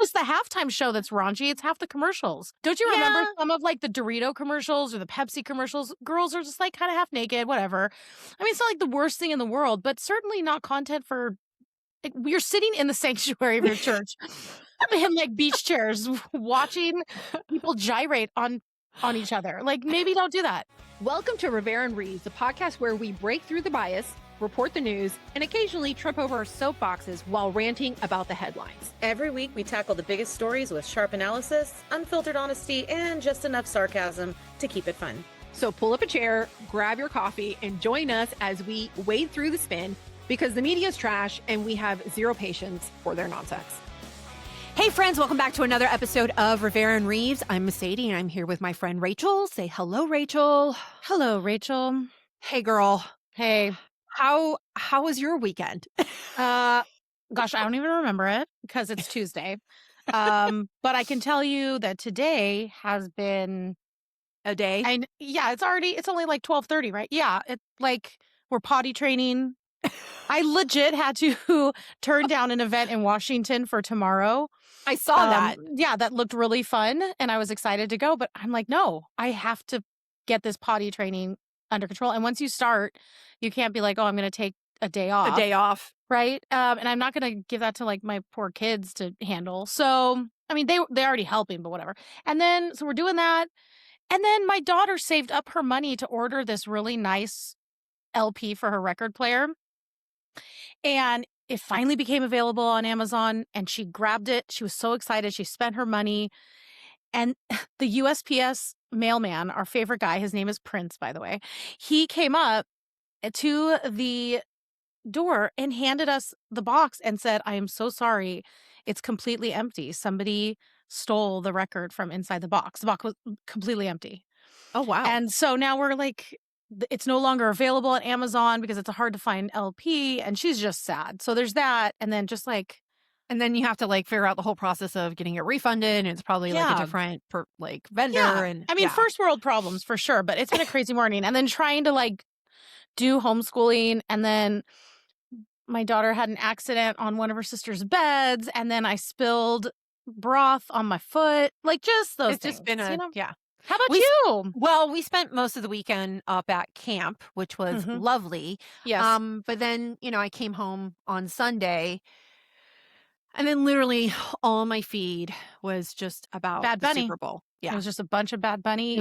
just the halftime show that's raunchy. It's half the commercials. Don't you remember some of like the Dorito commercials or the Pepsi commercials? Girls are just like kind of half naked, whatever. I mean, it's not like the worst thing in the world, but certainly not content for. Like, you're sitting in the sanctuary of your church in like beach chairs watching people gyrate on each other. Like, maybe don't do that. Welcome to Rivera and Reeves, the podcast where we break through the bias, report the news, and occasionally trip over our soapboxes while ranting about the headlines. Every week, we tackle the biggest stories with sharp analysis, unfiltered honesty, and just enough sarcasm to keep it fun. So pull up a chair, grab your coffee, and join us as we wade through the spin, because the media is trash and we have zero patience for their nonsense. Hey friends, welcome back to another episode of Rivera and Reeves. I'm Mercedes and I'm here with my friend Rachel. Say hello, Rachel. Hello, Rachel. Hey girl. Hey. How was your weekend? Gosh, I don't even remember it because it's Tuesday. But I can tell you that today has been a day. It's only like 12:30, right? Yeah, it's like we're potty training. I legit had to turn down an event in Washington for tomorrow. I saw that. Yeah, that looked really fun and I was excited to go, but I'm like, no, I have to get this potty training under control. And once you start, you can't be like, oh, I'm going to take a day off. A day off. Right? And I'm not going to give that to like my poor kids to handle. So, I mean, they're already helping, but whatever. And then, so we're doing that. And then my daughter saved up her money to order this really nice LP for her record player. And it finally became available on Amazon and she grabbed it. She was so excited. She spent her money. And the USPS mailman, our favorite guy, his name is Prince, by the way, he came up to the door and handed us the box and said, I am so sorry. It's completely empty. Somebody stole the record from inside the box. The box was completely empty. Oh, wow. And so now we're like, it's no longer available at Amazon because it's a hard to find LP. And she's just sad. So there's that. And then just like, and then you have to like figure out the whole process of getting it refunded. And it's probably like a different vendor. Yeah. And I mean, first world problems for sure, but it's been a crazy morning. And then trying to like do homeschooling. And then my daughter had an accident on one of her sister's beds. And then I spilled broth on my foot. Like just those things. It's just been yeah. How about you? Well, we spent most of the weekend up at camp, which was lovely. Yes. But then, I came home on Sunday and then literally all my feed was just about Bad Bunny. Super Bowl. Yeah. It was just a bunch of Bad Bunny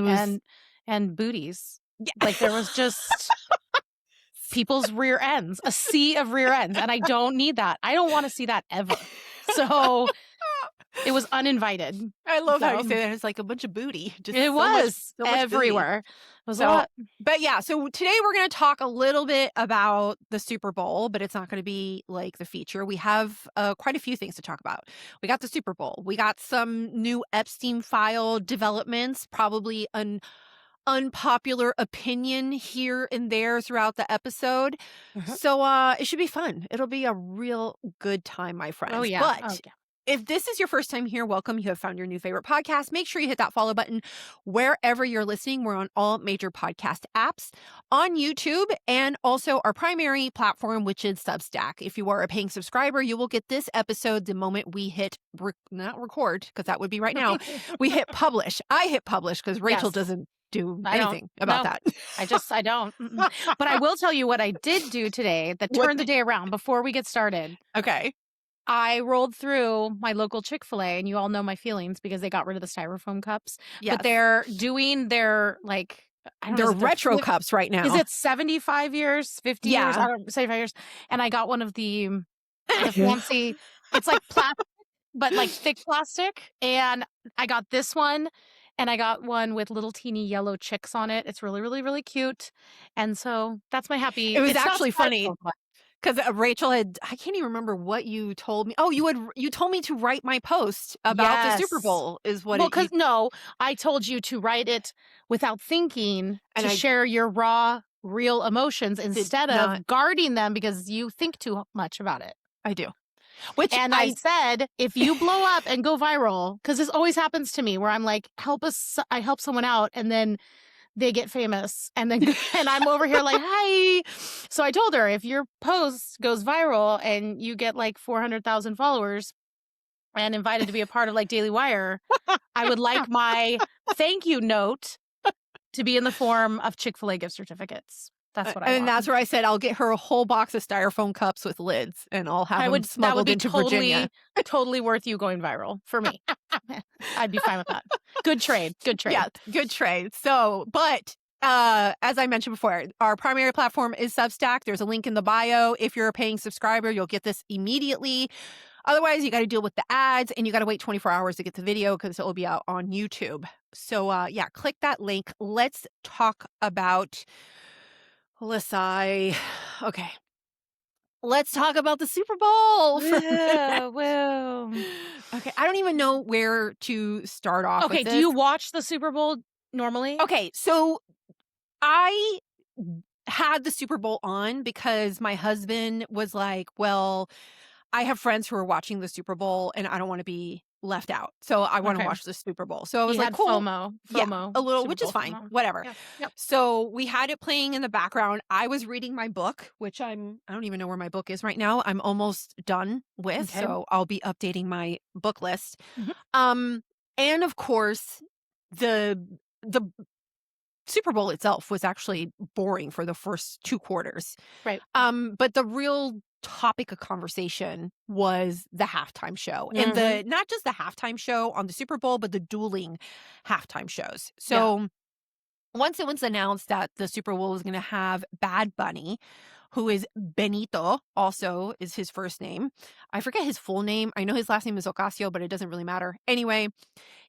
and booties. Yeah. Like there was just people's rear ends, a sea of rear ends. And I don't need that. I don't want to see that ever. So it was uninvited. I love how you say that. It's like a bunch of booty. Just it was so much everywhere. It was a lot. But yeah, so today we're going to talk a little bit about the Super Bowl, but it's not going to be like the feature. We have quite a few things to talk about. We got the Super Bowl. We got some new Epstein file developments, probably an unpopular opinion here and there throughout the episode. So it should be fun. It'll be a real good time, my friends. Oh, yeah. But if this is your first time here, welcome. You have found your new favorite podcast. Make sure you hit that follow button wherever you're listening. We're on all major podcast apps, on YouTube, and also our primary platform, which is Substack. If you are a paying subscriber, you will get this episode the moment we hit, not record, because that would be right now. We hit publish. I hit publish because Rachel doesn't do anything about that. I don't. But I will tell you what I did do today that turned the day around before we get started. Okay. I rolled through my local Chick-fil-A, and you all know my feelings because they got rid of the styrofoam cups. Yes. But they're doing their they're retro cups right now. Is it 75 years, 50 years? I don't know, 75 years. And I got one of the fancy, it's like plastic, but like thick plastic. And I got this one. And I got one with little teeny yellow chicks on it. It's really, really, really cute. And so that's my happy. It was actually funny because Rachel I can't even remember what you told me. Oh, you told me to write my post about the Super Bowl is what no, I told you to write it without thinking and share your raw, real emotions instead of guarding them because you think too much about it. I do. I said, if you blow up and go viral, because this always happens to me where I'm like, I help someone out and then they get famous and I'm over here like, hi. So I told her, if your post goes viral and you get like 400,000 followers, and invited to be a part of like Daily Wire, I would like my thank you note to be in the form of Chick-fil-A gift certificates. That's what I want. And that's where I said I'll get her a whole box of styrofoam cups with lids, and I'll have them that would smuggled be into Virginia. totally worth you going viral for me. I'd be fine with that. Good trade. Good trade. Yeah, good trade. So, but as I mentioned before, our primary platform is Substack. There's a link in the bio. If you're a paying subscriber, you'll get this immediately. Otherwise, you got to deal with the ads, and you got to wait 24 hours to get the video because it will be out on YouTube. So, yeah, click that link. Let's talk about Okay. Let's talk about the Super Bowl. Whoa. Okay, I don't even know where to start off Okay, with do you this. watch the Super Bowl normally? Okay, so I had the Super Bowl on because my husband was like, well, I have friends who are watching the Super Bowl and I don't want to be left out. So I want to Okay. watch the Super Bowl. So I was He like, had cool. FOMO. Yeah, a little, Super which is Bowl fine. FOMO. Whatever. Yeah. Yep. So we had it playing in the background. I was reading my book, which I don't even know where my book is right now. I'm almost done with. Okay. So I'll be updating my book list. Mhm. And of course, the Super Bowl itself was actually boring for the first 2 quarters. Right. But the real topic of conversation was the halftime show. And not just the halftime show on the Super Bowl, but the dueling halftime shows. So once it was announced that the Super Bowl was going to have Bad Bunny, who is Benito, also is his first name. I forget his full name. I know his last name is Ocasio, but it doesn't really matter. Anyway,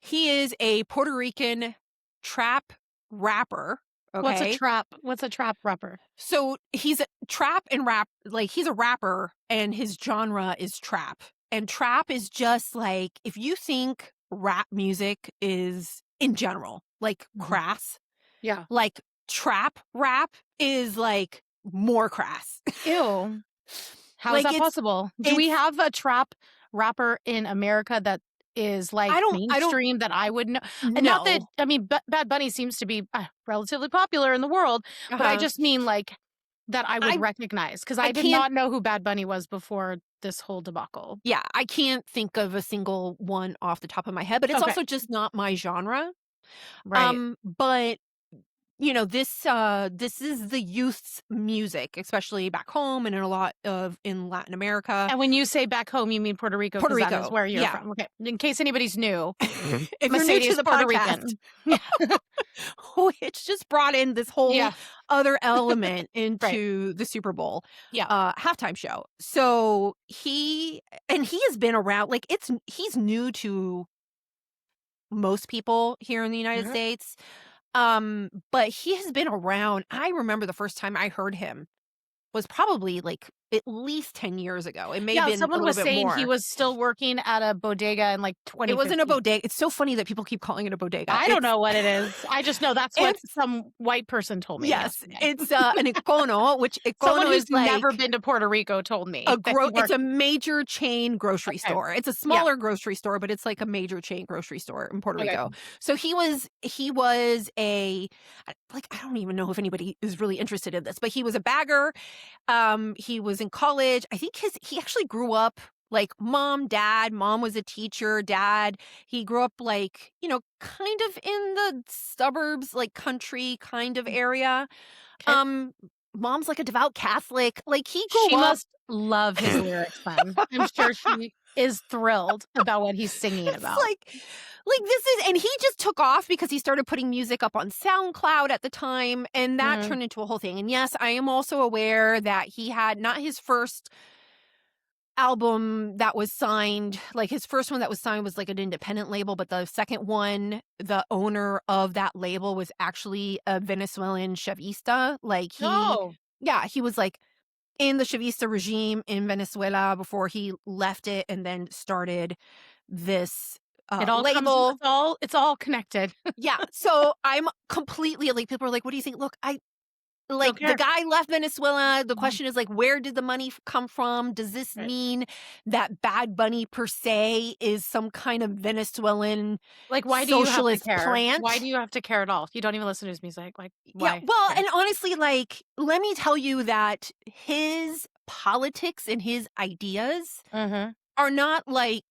he is a Puerto Rican trap rapper. Okay. What's a trap rapper? So he's a trap and rap, like he's a rapper and his genre is trap. And trap is just like, if you think rap music is in general, like crass, Yeah. like trap rap is like more crass. Ew. How Like, is that possible? Do we it's- have a trap rapper in America that is like mainstream that I would know? And not that, No. I mean, Bad Bunny seems to be relatively popular in the world, but I just mean like that I would recognize because I did not know who Bad Bunny was before this whole debacle. Yeah, I can't think of a single one off the top of my head, but it's also just not my genre. Right. But you know, this is the youth's music, especially back home and in a lot of in Latin America. And when you say back home, you mean Puerto Rico? Puerto That Rico, is where you're yeah. from. Okay. In case anybody's new, If Mercedes you're new to the Puerto podcast, Rican. it's just brought in this whole other element into the Super Bowl halftime show. So he has been around, like he's new to most people here in the United States. But he has been around. I remember the first time I heard him was probably like at least 10 years ago. It may have been someone a was little bit saying more. he was still working at a bodega in like 2015. It wasn't a bodega. It's so funny that people keep calling it a bodega. I don't know what it is. I just know that's what some white person told me. Yes, yesterday. it's an icono, which icono someone who's is like never been to Puerto Rico told me. It's a major chain grocery store. It's a smaller grocery store, but it's like a major chain grocery store in Puerto Rico. So he was a, like, I don't even know if anybody is really interested in this, but he was a bagger. He was in college. I think he actually grew up like mom was a teacher, dad. He grew up like, you know, kind of in the suburbs, like country kind of area. Mom's like a devout Catholic. Like he must love his lyrics then. I'm sure she is thrilled about what he's singing about. Like this is, and he just took off because he started putting music up on SoundCloud at the time, and that turned into a whole thing. And yes, I am also aware that he had not his first album that was signed, like his first one that was signed was like an independent label, but the second one, the owner of that label was actually a Venezuelan Chavista. Like he was like in the Chavista regime in Venezuela before he left it and then started this label. It's all connected. Yeah. So I'm completely like, people are like, what do you think? Look, the guy left Venezuela. The question is like, where did the money come from? Does this mean that Bad Bunny per se is some kind of Venezuelan why socialist do you have to care? plant? Why do you have to care at all? You don't even listen to his music. Like, why? Yeah, well, and honestly, like, let me tell you that his politics and his ideas are not like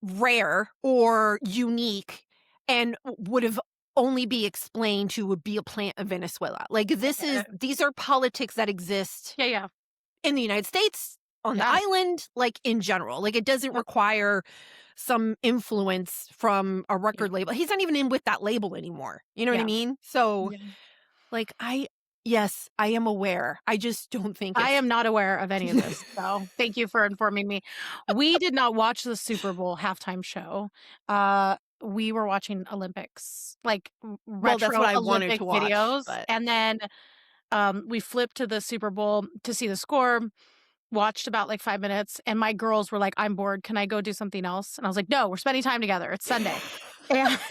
rare or unique and would have only be explained to would be a plant of Venezuela. Like these are politics that exist Yeah. in the United States, on the Yeah. island, like in general. Like it doesn't require some influence from a record label. He's not even in with that label anymore. You know what I Yeah. mean? So Yeah. like yes, I am aware. I just don't think I it's am not aware of any of this, so thank you for informing me. We did not watch the Super Bowl halftime show. We were watching Olympics, like well, that's retro what I wanted Olympic to watch, videos, but and then we flipped to the Super Bowl to see the score. Watched about like 5 minutes, and my girls were like, "I'm bored. Can I go do something else?" And I was like, "No, we're spending time together. It's Sunday."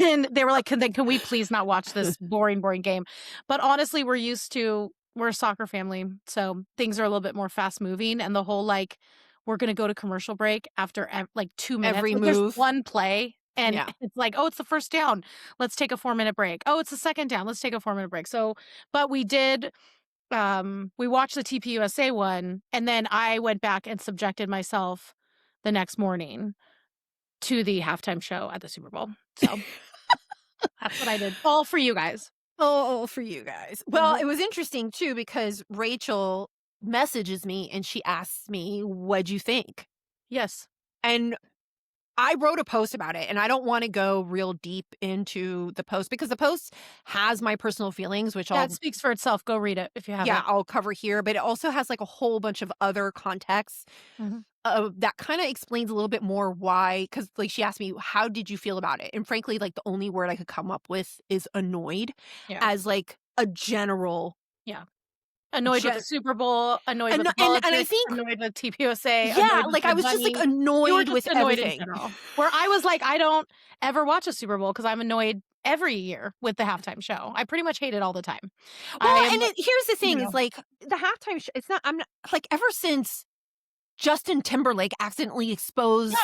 And they were like, can we please not watch this boring game?" But honestly, we're a soccer family, so things are a little bit more fast moving, and the whole like we're gonna go to commercial break after like 2 minutes. every Like, there's move. one play, and Yeah. it's like, oh, it's the first down. Let's take a 4-minute break. Oh, it's the second down. Let's take a 4-minute break. So, but we did we watched the TPUSA one, and then I went back and subjected myself the next morning to the halftime show at the Super Bowl. So that's what I did. All for you guys. Oh, for you guys. Well, Mhm. it was interesting too because Rachel messages me and she asks me, "What'd you think?" Yes. And I wrote a post about it, and I don't want to go real deep into the post because the post has my personal feelings, which Yeah, it speaks for itself. Go read it if you haven't. I'll cover here, but it also has like a whole bunch of other contexts Mhm. that kind of explains a little bit more why. Because like she asked me, "How did you feel about it?" And frankly, like the only word I could come up with is annoyed, Yeah. as like a general. Yeah. Annoyed with the Super Bowl, annoyed with the And I politics, think annoyed with TPUSA, yeah, annoyed with like I Bad was just like Bunny. You were annoyed just with annoyed in everything. general. Where I was like, I don't ever watch a Super Bowl because I'm annoyed every year with the halftime show. I pretty much hate it all the time. I Well, am, and here's the you thing: know, is like the halftime. It's not. I'm not like ever since Justin Timberlake accidentally exposed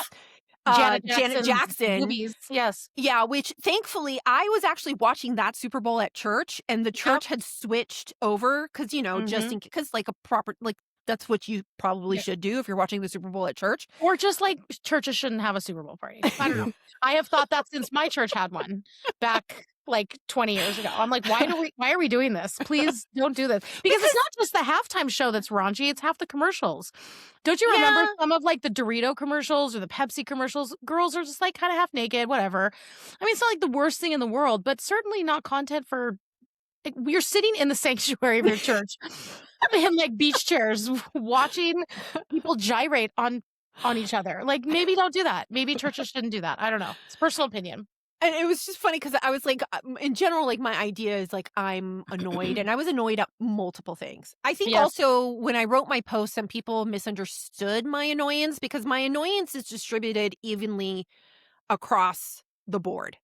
Janet Janet Jackson's Jackson. boobies. Yes. Yeah, which thankfully I was actually watching that Super Bowl at church, and the Yep. church had switched over because just Mhm. in because like a proper like that's what you probably Yeah. should do if you're watching the Super Bowl at church. Or just like churches shouldn't have a Super Bowl party. I don't know. I have thought that since my church had one back like 20 years ago. I'm like, why are we doing this? Please don't do this. Because it's not just the halftime show that's raunchy, it's half the commercials. Don't you remember Yeah. some of like the Dorito commercials or the Pepsi commercials? Girls are just like kind of half naked, whatever. I mean, it's not like the worst thing in the world, but certainly not content for like, you're sitting in the sanctuary of your church in like beach chairs watching people gyrate on each other. Like, maybe don't do that. Maybe churches shouldn't do that. I don't know. It's personal opinion. And it was just funny because I was like, in general, like my idea is like I'm annoyed, and I was annoyed at multiple things. I think Yes. also when I wrote my post, some people misunderstood my annoyance because my annoyance is distributed evenly across the board.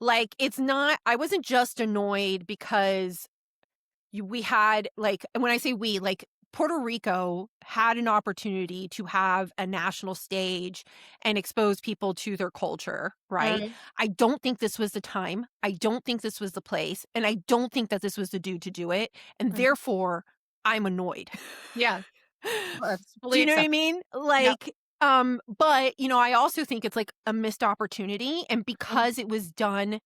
Like it's not. I wasn't just annoyed because we had like when I say we like Puerto Rico had an opportunity to have a national stage and expose people to their culture, right? Mm, I don't think this was the time. I don't think this was the place. And I don't think that this was the dude to do it. And mhm. therefore, I'm annoyed. Yeah. That's Do fully you know what I acceptable. mean? Yep. Like, but I also think it's like a missed opportunity. And Mhm. because it was done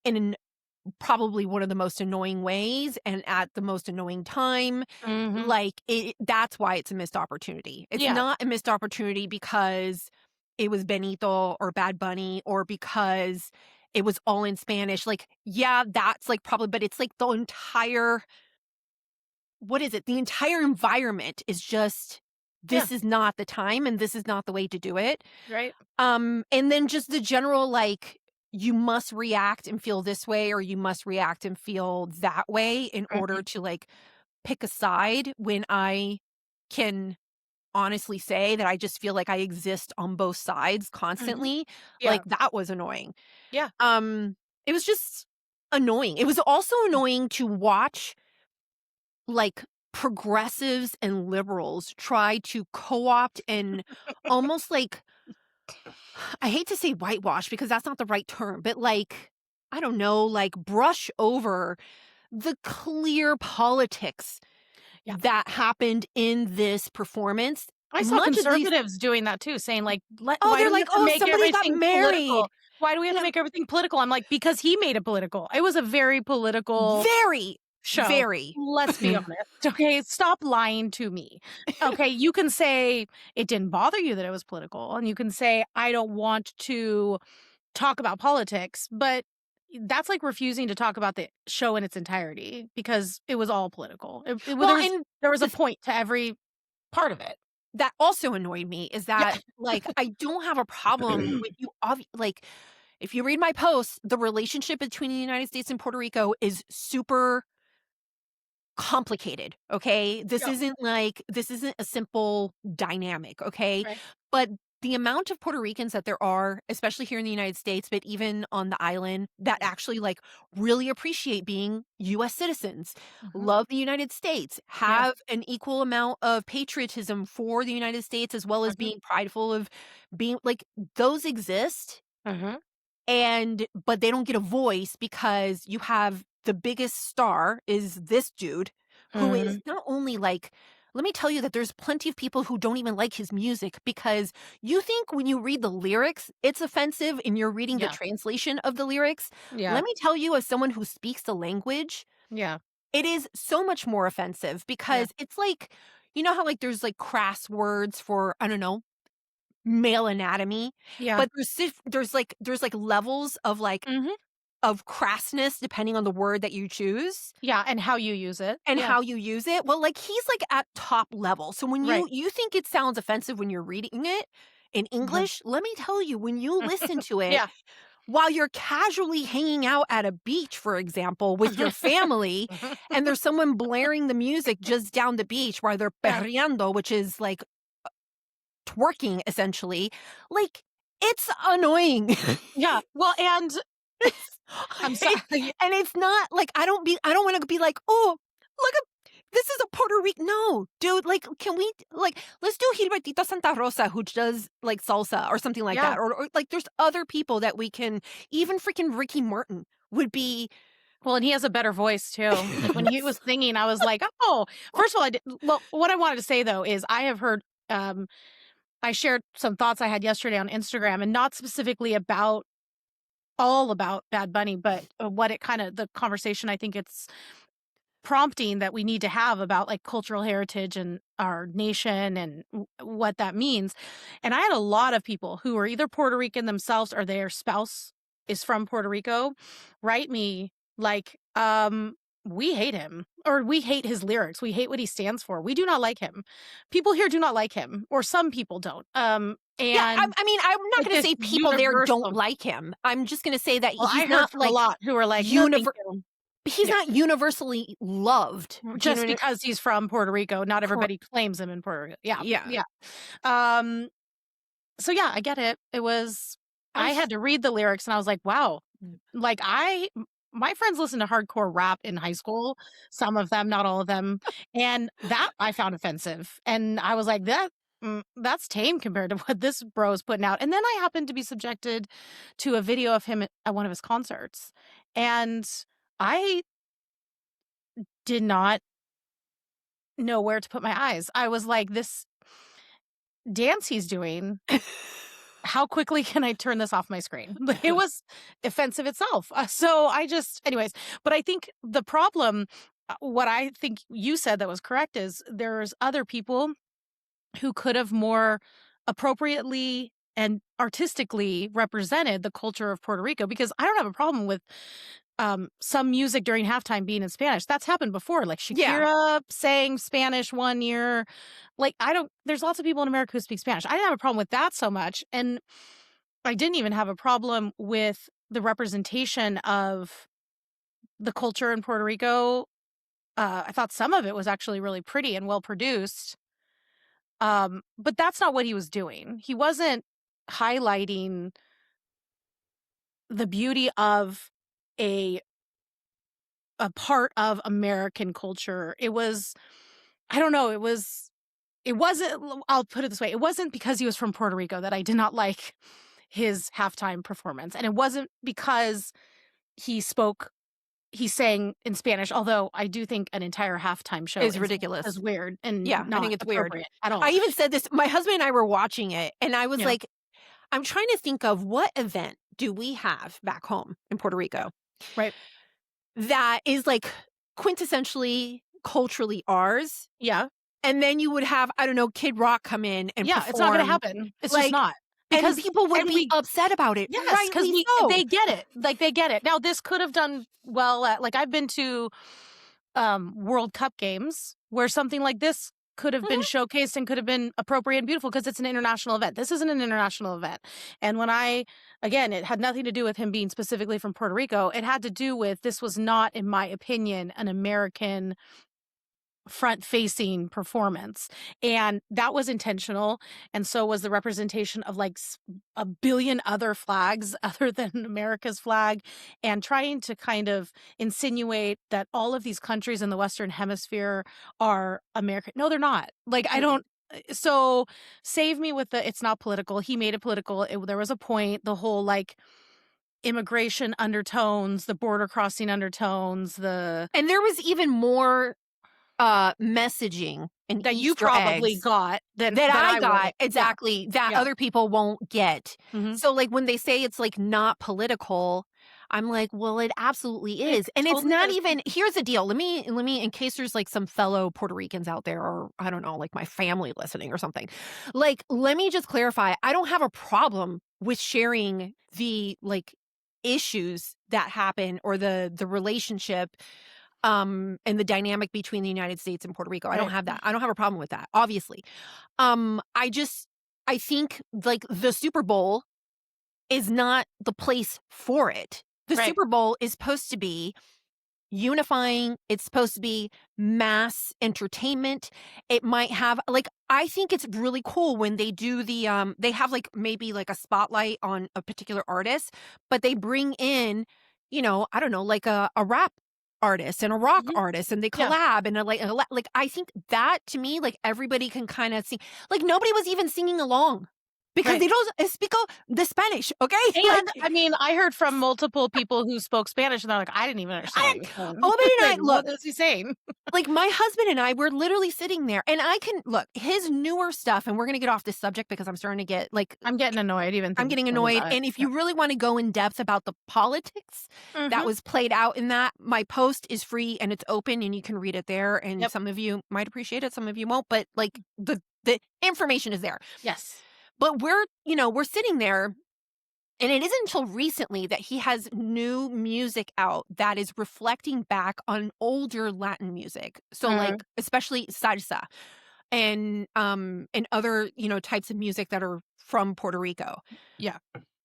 in probably one of the most annoying ways and at the most annoying time, Mhm. like that's why it's a missed opportunity. It's Yeah. not a missed opportunity because it was Benito or Bad Bunny or because it was all in Spanish. Like, yeah, that's like probably, but it's like the entire, what is it? The entire environment is just, Yeah. this is not the time and this is not the way to do it. Right. And then just the general, like, you must react and feel this way, or you must react and feel that way in order Mhm. to like pick a side when I can honestly say that I just feel like I exist on both sides Mhm. constantly. Yeah. Like that was annoying. Yeah. It was just annoying. It was also Mm. annoying to watch like progressives and liberals try to co-opt and almost like I hate to say whitewash because that's not the right term, but like, I don't know, like brush over the clear politics Yeah. that happened in this performance I saw much of these conservatives doing that too, saying like, oh, why they're do we like, have to "Oh, make somebody got everything married." political? Why do we have to Yeah. make everything political? I'm like, because he made it political. It was a very political Very, show. very. Let's be honest. Okay. Stop lying to me. Okay. You can say it didn't bother you that it was political, and you can say, I don't want to talk about politics, but that's like refusing to talk about the show in its entirety because it was all political. Well, and there was a this point to every part of it. that also annoyed me is Yeah. that, like, I don't have a problem with you like, if you read my posts, the relationship between the United States and Puerto Rico is super complicated, okay? Yeah. This isn't a simple dynamic, okay? Right. But the amount of Puerto Ricans that there are, especially here in the United States, but even on the island, that actually like really appreciate being US citizens, Mhm. love the United States, Yeah. have an equal amount of patriotism for the United States as well as Mhm. being prideful of being like those exist Mhm. and but they don't get a voice because you have the biggest star is this dude who is Mhm. not only like let me tell you that there's plenty of people who don't even like his music because you think when you read the lyrics it's offensive and you're reading the Yeah. translation of the lyrics. Yeah. Let me tell you as someone who speaks the language, Yeah. it is so much more offensive Yeah. because it's like you know how like there's like crass words for I don't know male anatomy, Yeah. but there's like levels Mhm. of crassness depending on the word that you choose Yeah, and how you use it. and Yeah. how you use it. Well, like he's like at top level. So when Right. you think it sounds offensive when you're reading it in Mhm. English, let me tell you, when you listen to it Yeah. while you're casually hanging out at a beach, for example, with your family, and there's someone blaring the music just down the beach while they're Yeah. perreando, which is like twerking essentially, like it's annoying. Yeah. Well, and It's I'm it sorry. and it's not like I don't wanna be like, "Oh, look at this is a Puerto Rican." No, dude, like, can we like, let's do Gilbertito Santa Rosa who does, like, salsa or something like Yeah. that, or like, there's other people that we can even freaking Ricky Martin would be Well, and he has a better voice too. Like when he was singing, I was like, "Oh." First of all, well, what I wanted to say though is I have heard I shared some thoughts I had yesterday on Instagram and not specifically about all about Bad Bunny, but what it kind of the conversation I think it's prompting that we need to have about like cultural heritage and our nation and what that means. And I had a lot of people who are either Puerto Rican themselves or their spouse is from Puerto Rico write me like, we hate him or we hate his lyrics. We hate what he stands for. We do not like him. People here do not like him, or some people don't. Yeah, And I mean, I'm not like gonna this say people there don't universal. like him. I'm just gonna say that Well, he's I heard not, from a like, lot who were like, no, thank univer you. he's Yeah. not universally loved. Do you know Just what I because he's from Puerto Rico, not cor everybody claims him in Puerto Rico. Yeah, yeah. yeah. Um, so yeah, I get it. I I had to read the lyrics and I was like, wow. Like my friends listened to hardcore rap in high school, some of them, not all of them, and that I found offensive. And I was like, that's tame compared to what this bro is putting out. And then I happened to be subjected to a video of him at one of his concerts. And I did not know where to put my eyes. I was like, this dance he's doing, how quickly can I turn this off my screen? It was offensive itself. So I just, anyways, but I think the problem, what I think you said that was correct is there's other people who could have more appropriately and artistically represented the culture of Puerto Rico, because I don't have a problem with some music during halftime being in Spanish. That's happened before. Like Yeah. Shakira sang Spanish one year. Like there's lots of people in America who speak Spanish. I didn't have a problem with that so much. And I didn't even have a problem with the representation of the culture in Puerto Rico. I thought some of it was actually really pretty and well produced. But that's not what he was doing. He wasn't highlighting the beauty of a a part of American culture. It was, I don't know, it wasn't, I'll put it this way, it wasn't because he was from Puerto Rico that I did not like his halftime performance. And it wasn't because he spoke he's saying in Spanish, although I do think an entire halftime show Is ridiculous. is weird and Yeah, I not think it's weird. appropriate at all. I even said this, my husband and I were watching it, and I was Yeah. like, I'm trying to think of what event do we have back home in Puerto Rico Right. that is like quintessentially culturally ours. Yeah. And then you would have, I don't know, Kid Rock come in and Yeah, it's not gonna perform. happen. It's just Like, not. and Because people would and be we upset about it. yes, 'cause Rightly so. they get it. Like, they get it. Now, this could have done well at like, I've been to, World Cup games where something like this could have been showcased and could have been appropriate and beautiful because it's an international event. This isn't an international event. And when again, it had nothing to do with him being specifically from Puerto Rico. It had to do with this was not, in my opinion, an American front-facing performance, and that was intentional, and so was the representation of like a billion other flags other than America's flag, and trying to kind of insinuate that all of these countries in the Western Hemisphere are American. No, they're not. Like, I don't. So save me with the it's not political. He made it political. There was a point. The whole like immigration undertones, the border crossing undertones, the And there was even more messaging and that you Easter probably eggs got that that I got wouldn't. exactly that Yeah. other people won't get. Mhm. So like when they say it's like not political, I'm like, well, it absolutely It is. And it's totally not is. even, here's the deal. Let me in case there's like some fellow Puerto Ricans out there, or I don't know, like my family listening or something. Like, let me just clarify. I don't have a problem with sharing the like issues that happen or the relationship and the dynamic between the United States and Puerto Rico. I don't Right. have that. I don't have a problem with that, obviously. I think like the Super Bowl is not the place for it. The Right. Super Bowl is supposed to be unifying. It's supposed to be mass entertainment. It might have like I think it's really cool when they do the they have like maybe like a spotlight on a particular artist, but they bring in, I don't know, like a rap artist and a rock Mhm. artist and they Yeah. collab and like I think that to me like everybody can kind of sing. Like nobody was even singing along because Right. they don't speak the Spanish, okay? And, Like, I mean, I heard from multiple people who spoke Spanish, and they're like, "I didn't even understand what I he was saying." Owen and I Like, look, what is he saying? like my husband and I were literally sitting there and I can look his newer stuff and we're going to get off this subject because I'm starting to get like I'm getting annoyed even I'm thinking getting annoyed. about it. And if you really want to go in depth about the politics that Mhm. was played out in that, my post is free and it's open and you can read it there. And Yep. some of you might appreciate it, some of you won't, but like the information is there. Yes. But we're sitting there. And it isn't until recently that he has new music out that is reflecting back on older Latin music. So Mhm. like especially salsa and other, types of music that are from Puerto Rico. Yeah.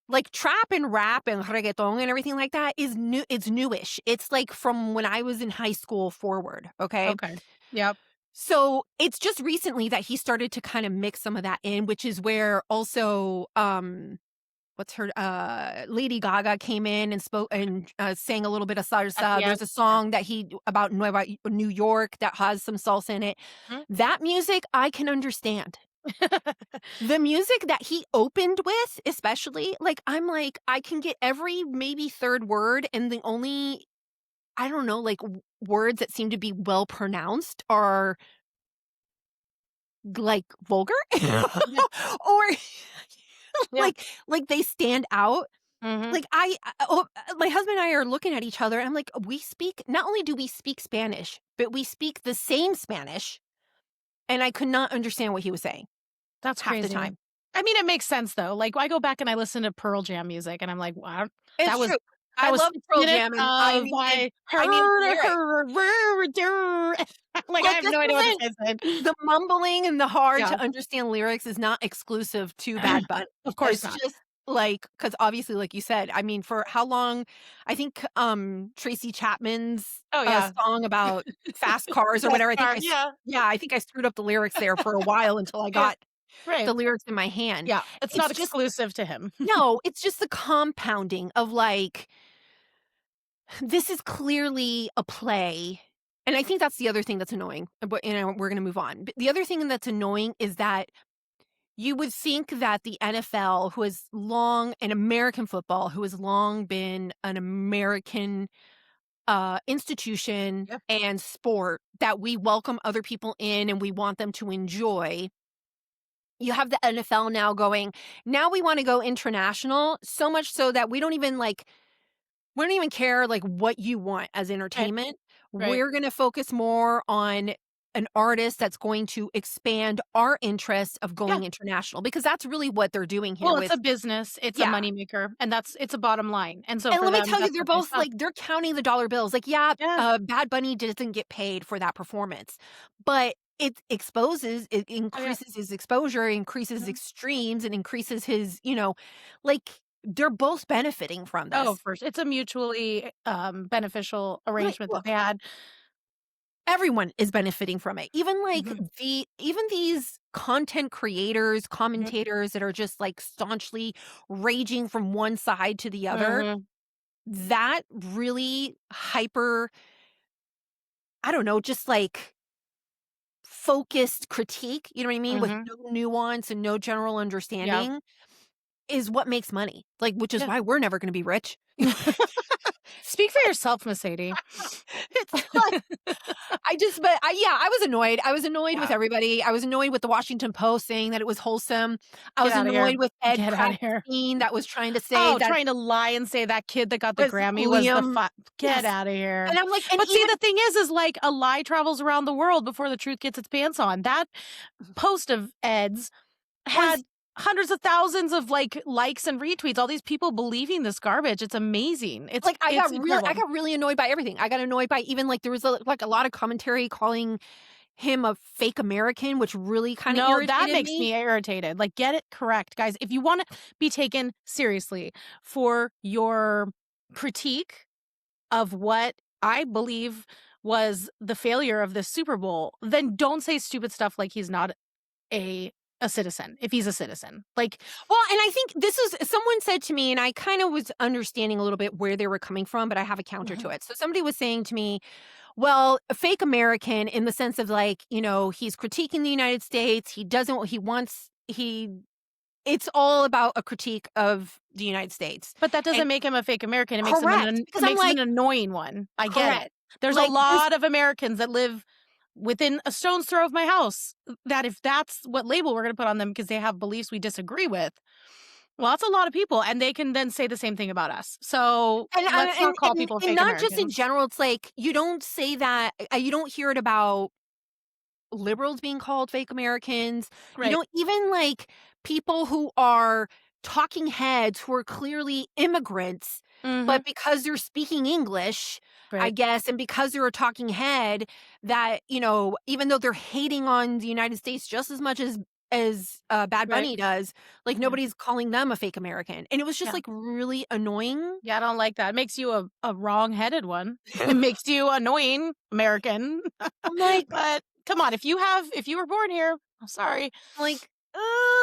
Like trap and rap and reggaeton and everything like that is new. It's newish. It's like from when I was in high school forward. Okay. Okay. Yep. So it's just recently that he started to kind of mix some of that in, which is where also what's her Lady Gaga came in and spoke and sang a little bit of At salsa. the There's end. a song that he about New York that has some salsa in it. Mhm. That music I can understand. The music that he opened with, especially, like I'm like I can get every maybe third word, and the only I don't know, like words that seem to be well pronounced are like vulgar or Yeah. like they stand out. Mhm. Like my husband and I are looking at each other and I'm like, we speak, not only do we speak Spanish, but we speak the same Spanish. And I could not understand what he was saying That's half the crazy. time. I mean, it makes sense though. Like, I go back and I listen to Pearl Jam music, and I'm like, "Wow, that It's was true. I that was love 6 Pearl minutes Jam and of my I need the lyrics. like, I Look, have this no idea what this isn't guy said." the mumbling and the hard Yeah. to understand lyrics is not exclusive to Bad Bunny. Of course It's not. just like, because obviously, like you said, I mean, for how long, I think Tracy Chapman's Oh, yeah. song about fast cars or Fast whatever, car, yeah. yeah, I think I screwed up the lyrics there for a while until I Yeah. got Right. the lyrics in my hand. Yeah. It's It's not just exclusive to him. no, it's just the compounding of like, this is clearly a play. And I think that's the other thing that's annoying. But we're going to move on. But the other thing that's annoying is that you would think that the NFL, who has long, and American football, who has long been an American institution Yeah. and sport that we welcome other people in and we want them to enjoy. You have the NFL now going, now we want to go international, so much so that we don't even care like what you want as Right. entertainment. Right. We're going to focus more on an artist that's going to expand our interest of Yeah. going international, because that's really what they're doing here Well, it's with, a business, it's a yeah. moneymaker, and it's a bottom line, and so And for let me them, tell you, that's they're what they both saw. like, they're counting the dollar bills. Like, yeah, Yeah. Bad Bunny doesn't get paid for that performance, but it Oh, yeah. increases his exposure, increases Mhm. extremes, and increases his, like, they're both benefiting from Oh, this. of course, it's a mutually, beneficial Right, arrangement that look, they had. everyone is benefiting from it. Even like Mhm. even these content creators, Mhm. commentators that are just like staunchly raging from one side to the other, Mhm. that really hyper, I don't know, just like focused critique, you know what I mean, with Mhm. no nuance and no general Yeah. understanding is what makes money. Like, which is Yeah. why we're never going to be rich. Speak for yourself, Miss Sadie. It's like, but I was annoyed. I was annoyed with Yeah. everybody. I was annoyed with the Washington Post saying that it was wholesome. I Get was outta here. annoyed with Ed Get outta here. Kraftstein that was trying to say Oh, that trying to lie and say that kid that got the was Grammy was the Liam. get Yes. outta here. And I'm like, and But see, even the thing is like a lie travels around the world before the truth gets its pants on. That post of Ed's was had hundreds of thousands of, like, likes and retweets, all these people believing this garbage. It's amazing. like, It's I incredible. got really annoyed by everything. I got annoyed by, even like, there was a lot of commentary calling him a fake American, which really kind of No, that irritated makes me. me irritated. Like, get it correct, guys. If you wanna be taken seriously for your critique of what I believe was the failure of this Super Bowl, then don't say stupid stuff like he's not a a citizen, if he's a citizen. Like, Well, and I think this is, someone said to me, and I kind of was understanding a little bit where they were coming from, but I have a counter to mhm, it. So somebody was saying to me, well, a fake American in the sense of like, he's critiquing the United States. He doesn't, he wants, it's all about a critique of the United States. but that And doesn't make him a fake American. correct. It Because I'm makes him an like, annoying one. I get it. correct. There's a Like, there's, lot of Americans that live within a stone's throw of my house that if that's what label we're gonna put on them because they have beliefs we disagree with, well, that's a lot of people, and they can then say the same thing about us. So, and, let's not call people and fake not just in Americans. general, it's like, you don't say that, you don't hear it about liberals being called fake Americans. You Right. don't even like people who are talking heads who are clearly immigrants, Mhm. but because they're speaking English, I Right. guess, and because they're a talking head, that, even though they're hating on the United States just as much as Bad Right. Bunny does, like, Yeah. nobody's calling them a fake American. And it was just Yeah. like really annoying. Yeah, I don't like that. It makes you a wrong-headed one. It makes you annoying American. I'm like, But come on, if you were born here, I'm sorry. like,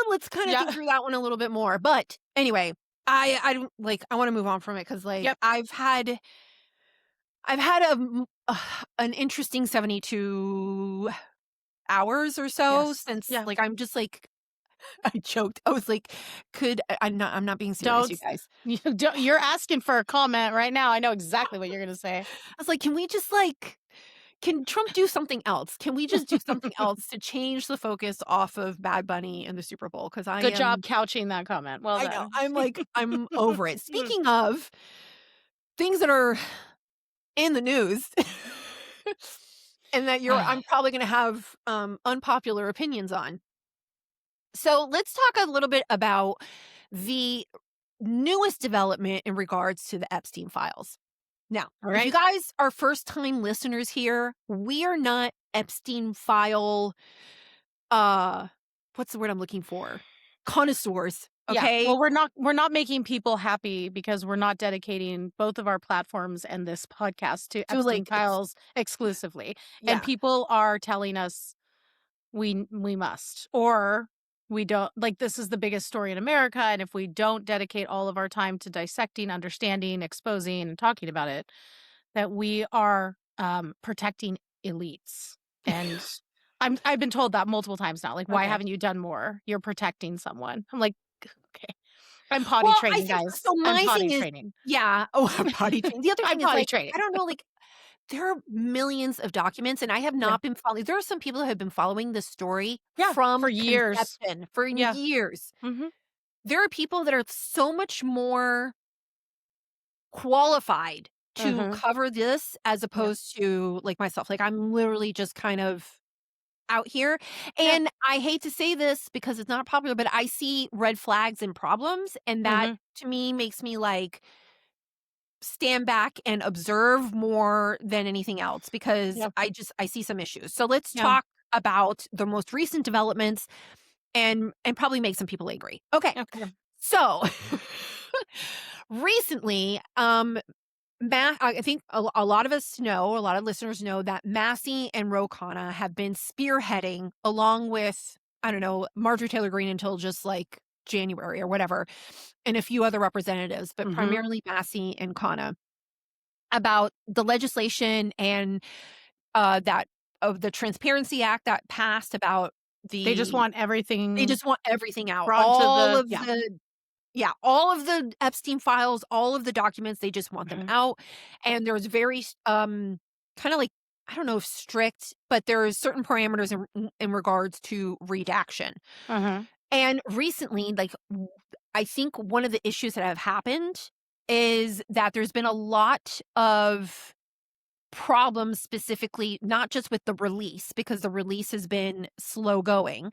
let's kind of Yeah. think through that one a little bit more. But anyway, I don't like. I want to move on from it because, like, Yep. I've had an interesting 72 hours or so Yes. since, Yeah. like, I'm just like, I choked. I was like, I'm not being serious, Don't you guys. you're asking for a comment right now. I know exactly what you're gonna say. I was like, can we just like, can Trump do something else? Can we just do something else to change the focus off of Bad Bunny and the Super Bowl? Because Good job couching that comment. Well I know. done. I'm like, I'm over it. Speaking of things that are in the news and that I'm probably going to have unpopular opinions on. So let's talk a little bit about the newest development in regards to the Epstein files. Now, All if you right. guys are first time listeners here, we are not Epstein file, uh, what's the word I'm looking for? Connoisseurs. Yeah. Okay. Well, we're not making people happy because we're not dedicating both of our platforms and this podcast to So Epstein like, files exclusively. And yeah. people are telling us we must or we don't, like, this is the biggest story in America, and if we don't dedicate all of our time to dissecting, understanding, exposing, and talking about it, that we are protecting elites. And I've been told that multiple times now. Like, why Okay. haven't you done more? You're protecting someone. I'm like, okay. I'm potty Well, I training, think guys. so I'm my potty thing is training. yeah. Oh, potty training. The other I'm thing is, potty like, training. I don't know, like, there are millions of documents, and I have Yeah. not been following there are some people who have been following this story Yeah, from for years. conception for Yeah. years. Mhm. There are people that are so much more qualified to Mhm. cover this as Yeah. opposed to, like, myself. Like, I'm literally just kind of out here, Yeah. and I hate to say this because it's not popular, but I see red flags and problems, and that Mhm. to me makes me, like, stand back and observe more than anything else because Yeah. I see some issues. So let's Yeah. talk about the most recent developments and probably make some people angry. Okay. Okay. So recently, I think a lot of us know, a lot of listeners know that Massey and Khanna have been spearheading along with, I don't know, Marjorie Taylor Greene until just like January or whatever, and a few other representatives, but Mhm. primarily Massey and Khanna about the legislation and that of the Transparency Act that passed about They just the want they everything just want everything out. brought to All the of yeah. the yeah, all of the Epstein files, all of the documents, they just want them Mhm. out. And there's very kind of like I don't know if strict, but there's certain parameters in regards to redaction. Mhm. And recently, like I think one of the issues that have happened is that there's been a lot of problems specifically not just with the release because the release has been slow going,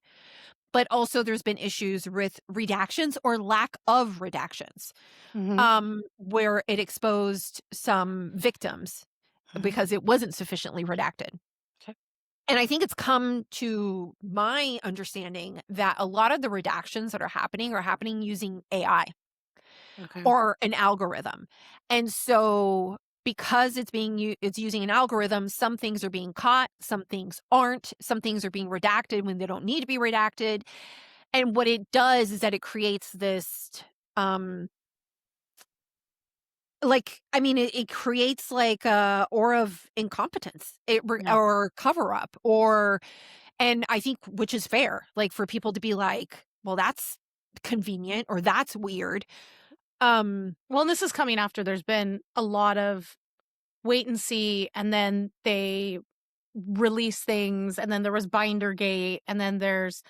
but also there's been issues with redactions or lack of redactions, Mhm. where it exposed some victims Mhm. because it wasn't sufficiently redacted. Okay. And I think it's come to my understanding that a lot of the redactions that are happening using AI Okay. or an algorithm. And so because it's using an algorithm, some things are being caught, some things aren't, some things are being redacted when they don't need to be redacted. And what it does is that it creates this um like I mean it creates like a aura of incompetence Yeah. or cover up or and I think which is fair like for people to be like, well, that's convenient or that's weird. um Well, and this is coming after there's been a lot of wait and see, and then they release things, and then there was Bindergate, and then there's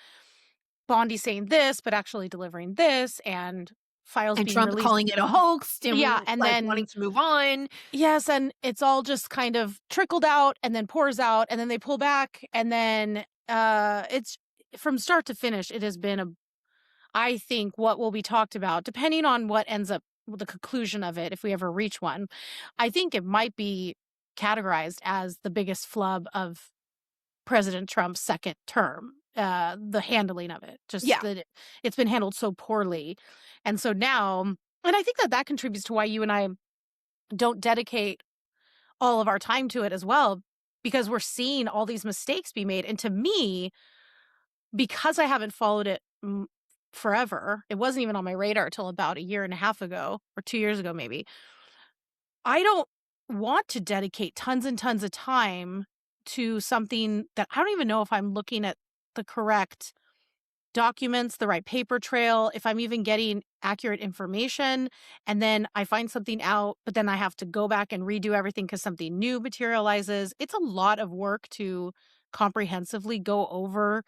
Bondi saying this, but actually delivering this, and files and being Trump released. calling it a hoax Yeah, and and like then wanting to move on. yes, and it's all just kind of trickled out and then pours out and then they pull back and then it's from start to finish it has been a I think what will be talked about depending on what ends up the conclusion of it if we ever reach one. I think it might be categorized as the biggest flub of President Trump's second term. The handling of it, just Yeah. that it's been handled so poorly. And so now, and I think that that contributes to why you and I don't dedicate all of our time to it as well, because we're seeing all these mistakes be made. And to me, because I haven't followed it forever, it wasn't even on my radar till about a year and a half ago or 2 years ago, maybe. I don't want to dedicate tons and tons of time to something that I don't even know if I'm looking at the correct documents, the right paper trail, if I'm even getting accurate information, and then I find something out, but then I have to go back and redo everything because something new materializes. It's a lot of work to comprehensively go over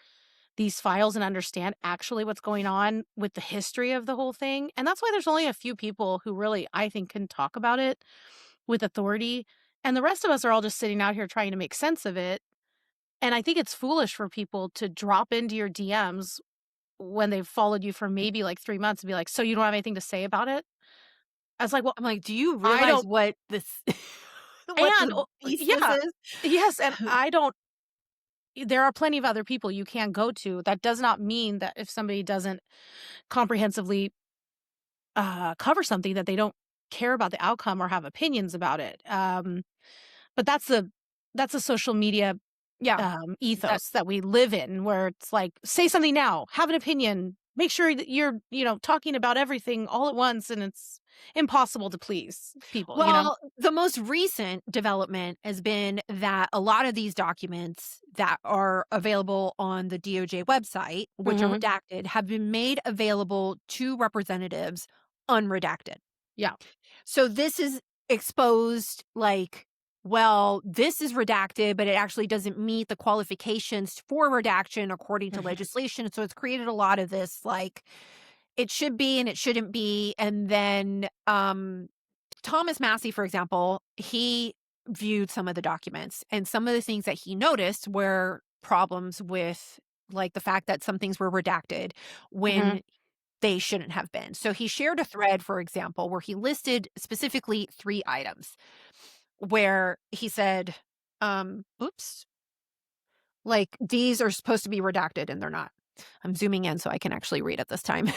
these files and understand actually what's going on with the history of the whole thing. And that's why there's only a few people who really, I think, can talk about it with authority. And the rest of us are all just sitting out here trying to make sense of it. And I think it's foolish for people to drop into your DMs when they've followed you for maybe like 3 months and be like, "So you don't have anything to say about it?" I was like, "Well, I'm like, do you I realize don't." what this what And the beast this yeah. is? Yes, and I don't there are plenty of other people you can go to. That does not mean that if somebody doesn't comprehensively, cover something that they don't care about the outcome or have opinions about it. But that's a social media, Yeah. That ethos that we live in where it's like, "Say something now, have an opinion, make sure that you're, talking about everything all at once, and it's impossible to please people, Well, the most recent development has been that a lot of these documents that are available on the DOJ website, which are Mhm. redacted, have been made available to representatives unredacted. Yeah. So this is exposed like, well, this is redacted, but it actually doesn't meet the qualifications for redaction according to Mhm. legislation. So it's created a lot of this like it should be and it shouldn't be. And then Thomas Massey, for example, he viewed some of the documents and some of the things that he noticed were problems with like the fact that some things were redacted Mhm. when they shouldn't have been. So he shared a thread, for example, where he listed specifically 3 items where he said, oops, like these are supposed to be redacted and they're not. I'm zooming in so I can actually read it this time.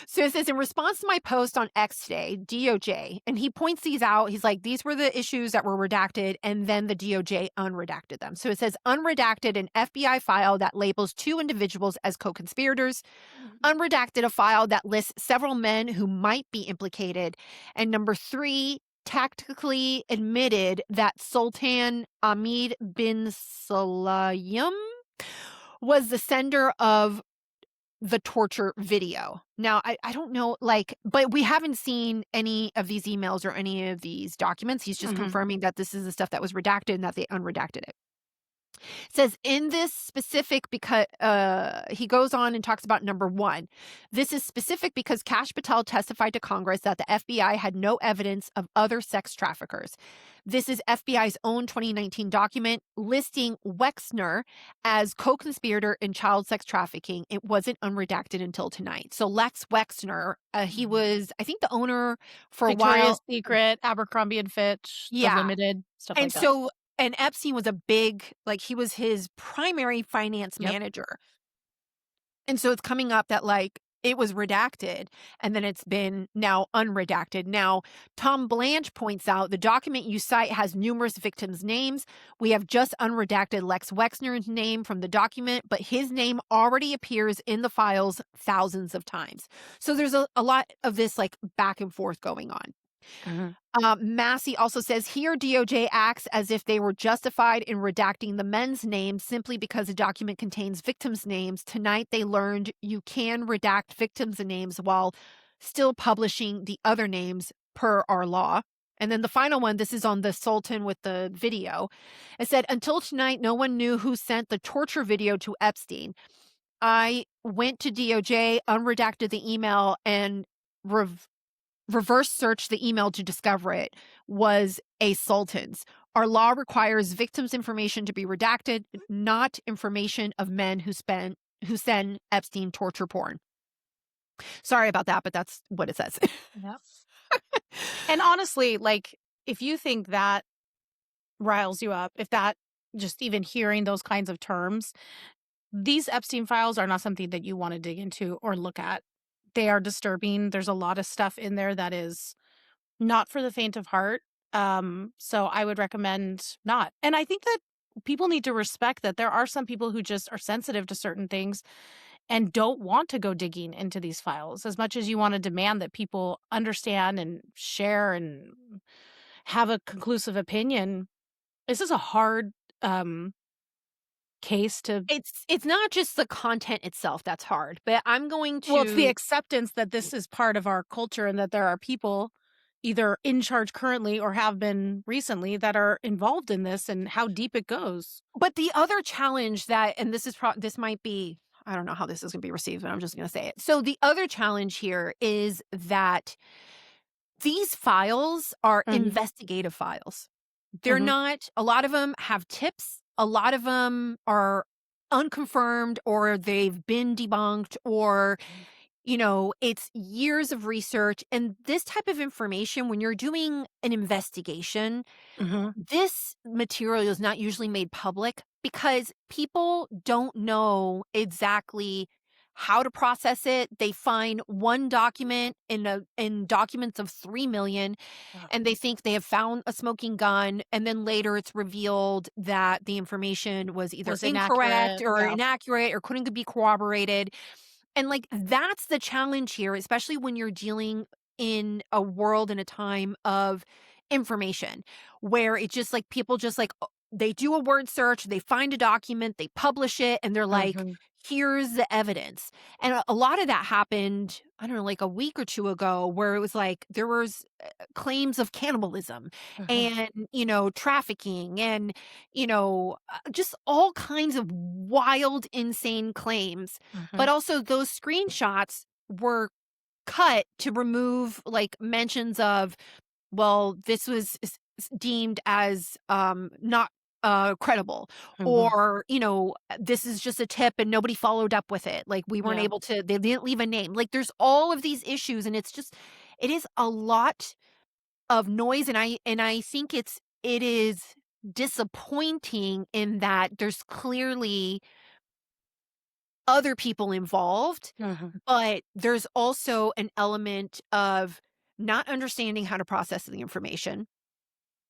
So it says, in response to my post on X today, DOJ, and he points these out. He's like, these were the issues that were redacted, and then the DOJ unredacted them. So it says, unredacted, an FBI file that labels 2 individuals as co conspirators. Unredacted, a file that lists several men who might be implicated. And number 3, tactically admitted that Sultan Ahmed bin Salayem was the sender of the torture video. Now, I don't know, like, but we haven't seen any of these emails or any of these documents. He's just Mhm. confirming that this is the stuff that was redacted and that they unredacted it. Says in this specific because he goes on and talks about number 1. This is specific because Kash Patel testified to Congress that the FBI had no evidence of other sex traffickers. This is FBI's own 2019 document listing Wexner as co-conspirator in child sex trafficking. It wasn't unredacted until tonight. So Lex Wexner, he Mhm. was, I think, the owner for a Victoria's while. Secret, Abercrombie& and Fitch, The Yeah. Limited, stuff And like that. so and Epstein was a big like, he was his primary finance Yep. manager. And so it's coming up that, like, it was redacted, and then it's been now unredacted. Now, Tom Blanche points out, the document you cite has numerous victims' names. We have just unredacted Lex Wexner's name from the document, but his name already appears in the files thousands of times. So there's a lot of this, like, back and forth going on. Mhm. Massey also says here DOJ acts as if they were justified in redacting the men's names simply because the document contains victims' names. Tonight they learned you can redact victims' names while still publishing the other names per our law. And then the final one, this is on the Sultan with the video. It said, until tonight, no one knew who sent the torture video to Epstein. I went to DOJ, unredacted the email, and reverse search the email to discover it was a sultan's. Our law requires victims' information to be redacted, not information of men who send Epstein torture porn. Sorry about that, but that's what it says. Yep. And honestly, like, if you think that riles you up, if that just even hearing those kinds of terms, these Epstein files are not something that you wanna dig into or look at. They are disturbing. There's a lot of stuff in there that is not for the faint of heart. So I would recommend not. And I think that people need to respect that there are some people who just are sensitive to certain things and don't want to go digging into these files as much as you want to demand that people understand and share and have a conclusive opinion. This is a hard case to. It's not just the content itself that's hard, but I'm going Well, it's the to acceptance that this is part of our culture and that there are people either in charge currently or have been recently that are involved in this and how deep it goes. but the other challenge that and this is this might be I don't know how this is going to be received, but I'm just going to say it. So the other challenge here is that these files are Mhm, investigative files. They're mhm, not, a lot of them have tips. A lot of them are unconfirmed or they've been debunked or, it's years of research. And this type of information, when you're doing an investigation, mhm. this material is not usually made public because people don't know exactly how to process it. They find one document in documents of 3 million Ugh. and they think they have found a smoking gun, and then later it's revealed that the information was either Was incorrect inaccurate, or yeah. inaccurate or couldn't be corroborated. And like that's the challenge here, especially when you're dealing in a world and a time of information where it's just like people just like they do a word search, they find a document, they publish it, and they're like, Mhm, here's the evidence. And a lot of that happened, I don't know, like a week or two ago, where it was like there was claims of cannibalism mhm, and, trafficking and, just all kinds of wild, insane claims. But mhm. also those screenshots were cut to remove like mentions of, well, this was deemed as not credible, Mhm. or this is just a tip and nobody followed up with it, like we weren't Yeah. able to, they didn't leave a name, like there's all of these issues, and it is a lot of noise, and I think it is disappointing in that there's clearly other people involved, Mhm. but there's also an element of not understanding how to process the information.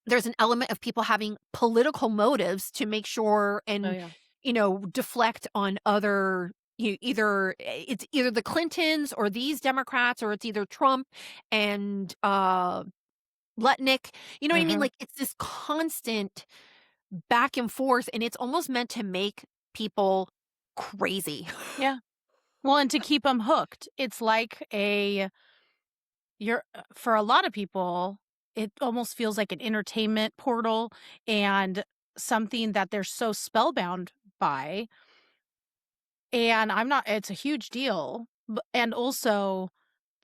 There's an element of people having political motives to make sure Oh, and, yeah. deflect on other, it's either the Clintons or these Democrats, or it's either Trump and Lutnick. You know what I mean? Mhm. Like it's this constant back and forth, and it's almost meant to make people crazy. Yeah. Well, and to keep them hooked. It's like for a lot of people, it almost feels like an entertainment portal and something that they're so spellbound by, and I'm not it's a huge deal, and also,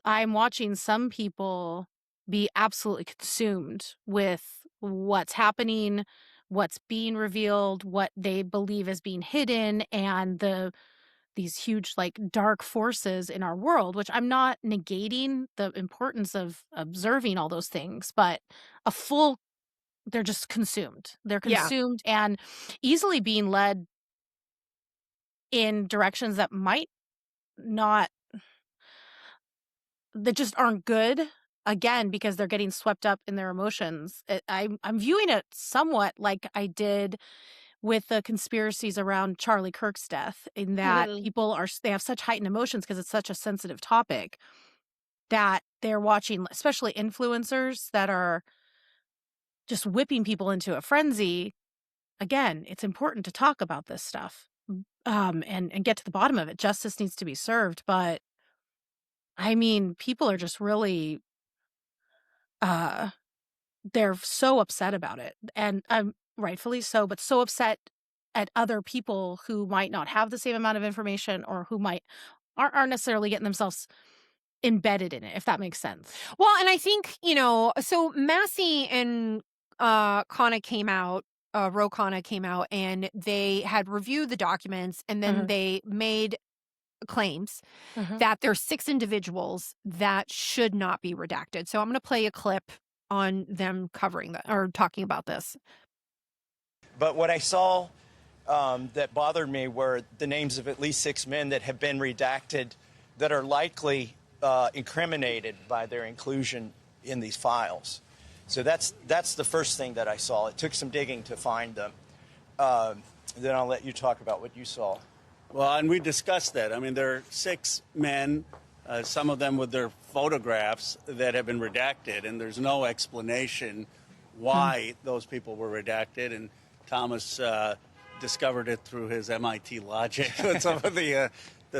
I'm watching some people be absolutely consumed with what's happening, what's being revealed, what they believe is being hidden, and these huge, like, dark forces in our world, which I'm not negating the importance of observing all those things, but a full they're just consumed. They're Yeah. consumed and easily being led in directions that might not that just aren't good, again, because they're getting swept up in their emotions. I'm viewing it somewhat like I did with the conspiracies around Charlie Kirk's death, in that Mhm. people they have such heightened emotions because it's such a sensitive topic that they're watching, especially influencers that are just whipping people into a frenzy. Again, it's important to talk about this stuff, and get to the bottom of it. Justice needs to be served, but I mean, people are just really, uh they're so upset about it, and, rightfully so, but so upset at other people who might not have the same amount of information, or who aren't necessarily getting themselves embedded in it, if that makes sense. Well, and I think, so Massey and Khanna came out, Khanna came out, and they had reviewed the documents, and then Mhm, they made claims mhm. that there's 6 individuals that should not be redacted. So I'm going to play a clip on them covering that or talking about this. But what I saw that bothered me were the names of at least 6 men that have been redacted that are likely incriminated by their inclusion in these files. So that's the first thing that I saw. It took some digging to find them. Then I'll let you talk about what you saw. Well, and we discussed that. I mean, there are 6 men, some of them with their photographs, that have been redacted, and there's no explanation why those people were redacted. And Thomas discovered it through his MIT logic with some of the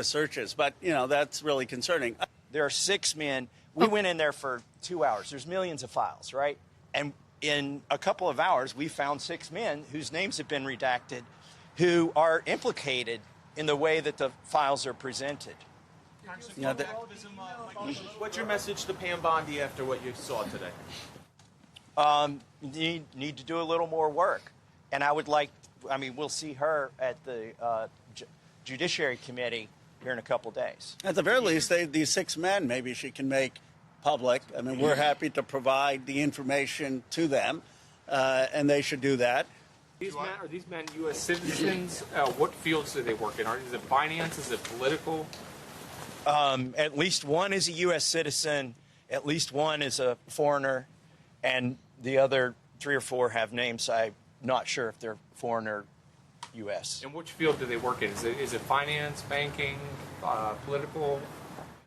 searches. But, that's really concerning. There are 6 men. We went in there for 2 hours. There's millions of files, right? And in a couple of hours, we found 6 men whose names have been redacted, who are implicated in the way that the files are presented. What's your message to Pam Bondi after what you saw today? Need to do a little more work. And we'll see her at the Judiciary Committee here in a couple days. At the very least, these 6 men, maybe she can make public. I mean, we're happy to provide the information to them, and they should do that. Are these men U.S. citizens? What fields do they work in? Is it finance? Is it political? At least one is a U.S. citizen. At least one is a foreigner. And the other 3 or 4 have names. I'm not sure if they're foreign or U.S. In which field do they work in? Is it finance, banking, political?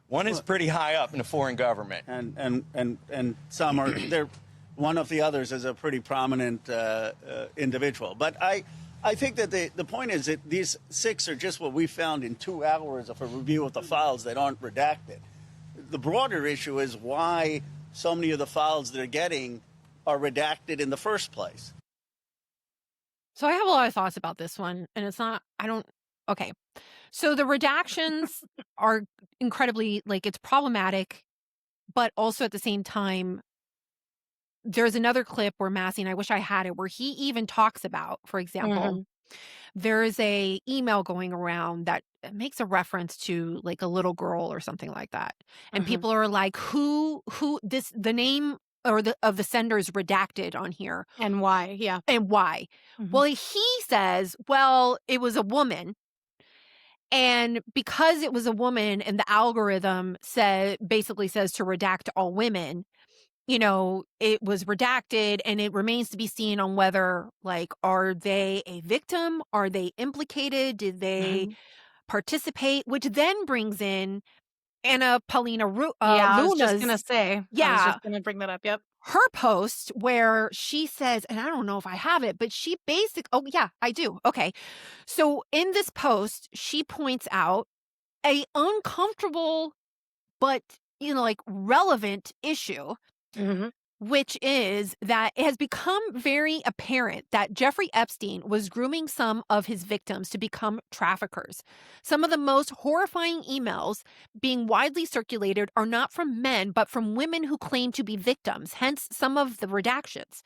One is pretty high up in the foreign government. And some are, they're, one of the others is a pretty prominent individual. But I think that the point is that these 6 are just what we found in 2 hours of a review of the files that aren't redacted. The broader issue is why so many of the files they're getting are redacted in the first place. So I have a lot of thoughts about this one, and it's not, okay. So the redactions are incredibly, like, it's problematic, but also at the same time, there's another clip where Massey, and I wish I had it, where he even talks about, for example, there's a email going around that makes a reference to like a little girl or something like that. And people are like, the name or of the sender is redacted on here. And why? Yeah. And why? Well, he says, well, it was a woman. And because it was a woman and the algorithm basically says to redact all women, you know, it was redacted, and it remains to be seen on whether, like, are they a victim? Are they implicated? Did they participate? Which then brings in Anna Paulina I was just Luna's, gonna say. I was yeah, just gonna bring that up. Yep. her post where she says, and I don't know if I have it, but she oh yeah, I do. Okay. So in this post, she points out a uncomfortable but, you know, like, relevant issue, which is that it has become very apparent that Jeffrey Epstein was grooming some of his victims to become traffickers. Some of the most horrifying emails being widely circulated are not from men, but from women who claim to be victims, hence some of the redactions.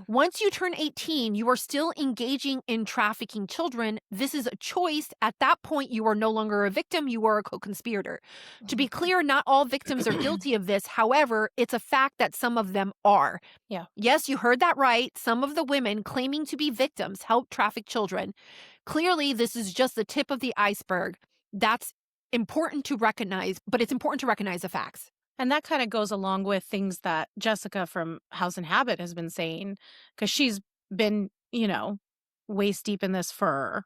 Once you turn 18, you are still engaging in trafficking children. This is a choice. At that point, you are no longer a victim, you are a co-conspirator. To be clear, not all victims are guilty of this. However, it's a fact that some of them are. Yeah. Yes, you heard that right. Some of the women claiming to be victims help traffic children. Clearly, this is just the tip of the iceberg. That's important to recognize, but it's important to recognize the facts. And that kind of goes along with things that Jessica from House and Habit has been saying, because she's been, you know, waist deep in this for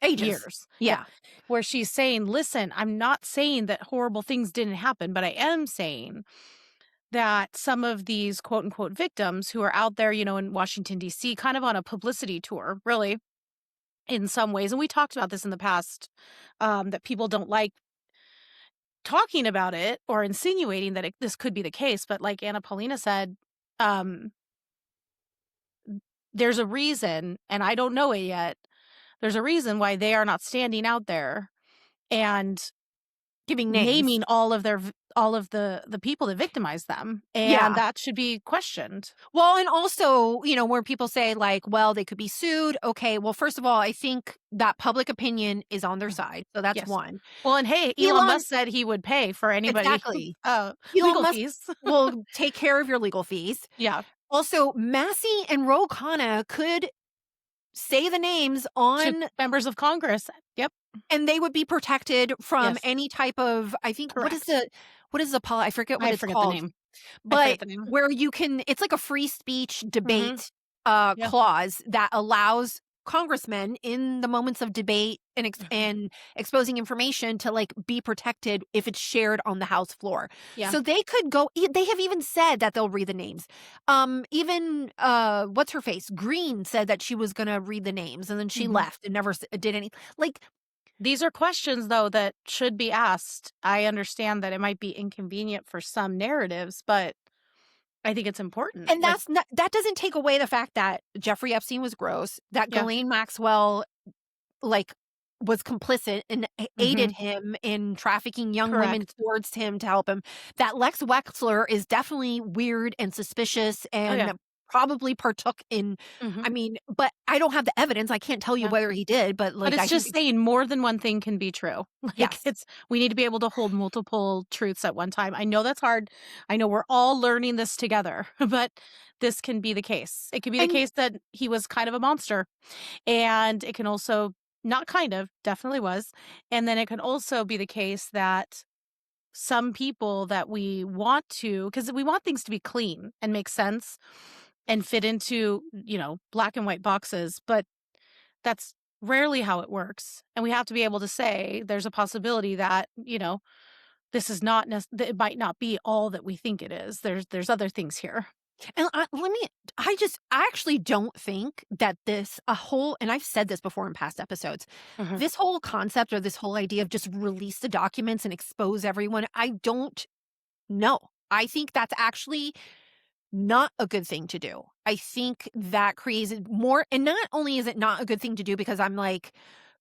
Ages. years. Yeah. Where she's saying, listen, I'm not saying that horrible things didn't happen, but I am saying that some of these quote unquote victims who are out there, you know, in Washington, D.C., kind of on a publicity tour, really, in some ways. And we talked about this in the past, that people don't like talking about it or insinuating that this could be the case. But like Anna Paulina said, there's a reason, and I don't know it yet. There's a reason why they are not standing out there and Giving names. naming all of the people that victimized them, and that should be questioned. Well, and also, you know, where people say like, well, they could be sued. Okay, well, first of all, I think that public opinion is on their side, so that's one. Well, and hey, Elon Musk said he would pay for anybody. Exactly. Legal fees. Will take care of your legal fees. Yeah. Also, Massey and Khanna could say the names on to members of Congress. Yep. And they would be protected from any type of, I think, Correct. what is the I forget what I it's forget called. the name. But where you can, it's like a free speech debate clause that allows congressmen in the moments of debate and exposing information to like be protected if it's shared on the House floor. Yeah. So they could go, they have even said that they'll read the names. Even what's her face? Green said that she was going to read the names, and then she left and never did any. Like, these are questions, though, that should be asked. I understand that it might be inconvenient for some narratives, but I think it's important. And that doesn't take away the fact that Jeffrey Epstein was gross, that Ghislaine Maxwell, like, was complicit and aided him in trafficking young women towards him to help him, that Lex Wexler is definitely weird and suspicious and probably partook in, I mean, but I don't have the evidence. I can't tell you whether he did, but like, but it's just saying more than one thing can be true. Like, we need to be able to hold multiple truths at one time. I know that's hard. I know we're all learning this together, but this can be the case. It could be the case that he was kind of a monster, and it can also definitely was. And then it can also be the case that some people that we want to, because we want things to be clean and make sense and fit into, you know, black and white boxes, but that's rarely how it works. And we have to be able to say there's a possibility that, this is not that it might not be all that we think it is. There's other things here. And I actually don't think that and I've said this before in past episodes, Mhm. this whole concept or this whole idea of just release the documents and expose everyone, I don't know. I think that's actually not a good thing to do. I think that creates more, and not only is it not a good thing to do because I'm like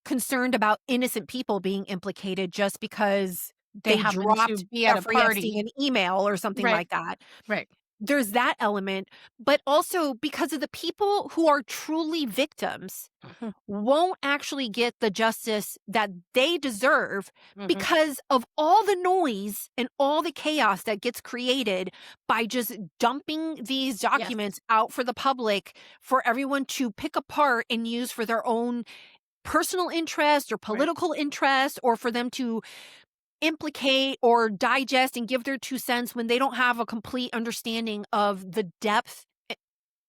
concerned about innocent people being implicated just because They they happen to dropped be at a Jeffrey party. Epstein an email or something Right. like that. Right. There's that element, but also because of the people who are truly victims Mhm. won't actually get the justice that they deserve Mhm. because of all the noise and all the chaos that gets created by just dumping these Yes. documents out for the public for everyone to pick apart and use for their own personal interest or Right. political interest, or for them to implicate or digest and give their 2 cents when they don't have a complete understanding of the depth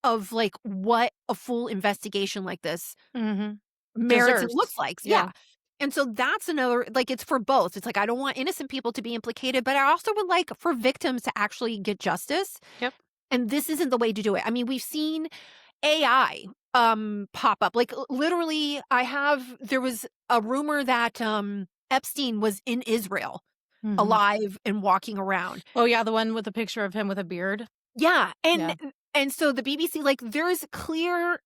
of like what a full investigation like this Mhm. merits and Deserves. looks like. Yeah. Yeah. And so that's another, like, it's for both. It's like, I don't want innocent people to be implicated, but I also would like for victims to actually get justice. Yep. And this isn't the way to do it. I mean, we've seen AI pop up. Like literally, there was a rumor that Epstein was in Israel Mhm. alive and walking around. Oh, yeah, the one with the picture of him with a beard? Yeah. Yeah. And so the BBC, like, there's clear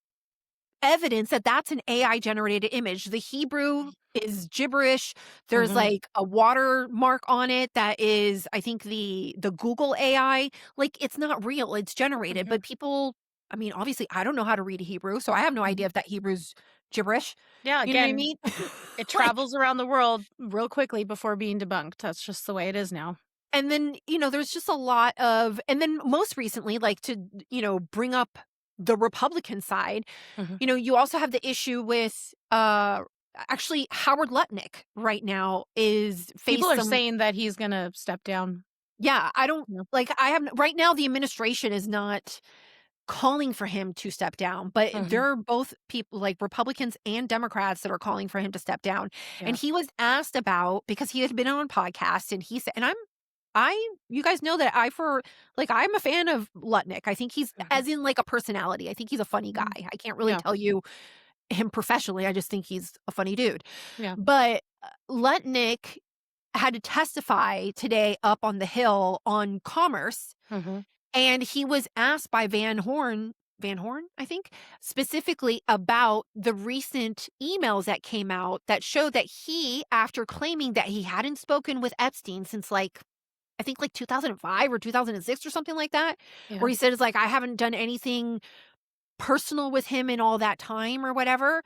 evidence that that's an AI generated image. The Hebrew is gibberish. There's Mhm. like a watermark on it that is, I think, the Google AI. Like, it's not real, it's generated, Mhm. but people, I mean, obviously I don't know how to read Hebrew, so I have no Mhm. idea if that Hebrew's gibberish. Yeah, You know what I again, mean? it Like, travels around the world real quickly before being debunked. That's just the way it is now. and then, there's just a lot of, and then most recently, like, to, bring up the Republican side, Mhm. you also have the issue with actually Howard Lutnick right now is People faced are some, saying that he's gonna step down. yeah, I don't Yeah. like, I have right now the administration is not calling for him to step down, but Mhm. there are both people like Republicans and Democrats that are calling for him to step down. Yeah. And he was asked about, because he had been on podcast, and he said, and you guys know that I'm a fan of Lutnick. I think he's, Mhm. as in like a personality, I think he's a funny guy. Mhm. I can't really Yeah. tell you him professionally. I just think he's a funny dude. Yeah. But Lutnick had to testify today up on the Hill on commerce, Mhm. and he was asked by Van Horn, I think, specifically about the recent emails that came out that showed that he, after claiming that he hadn't spoken with Epstein since like, I think like 2005 or 2006 or something like that, Yeah. where he said it's like, I haven't done anything personal with him in all that time or whatever.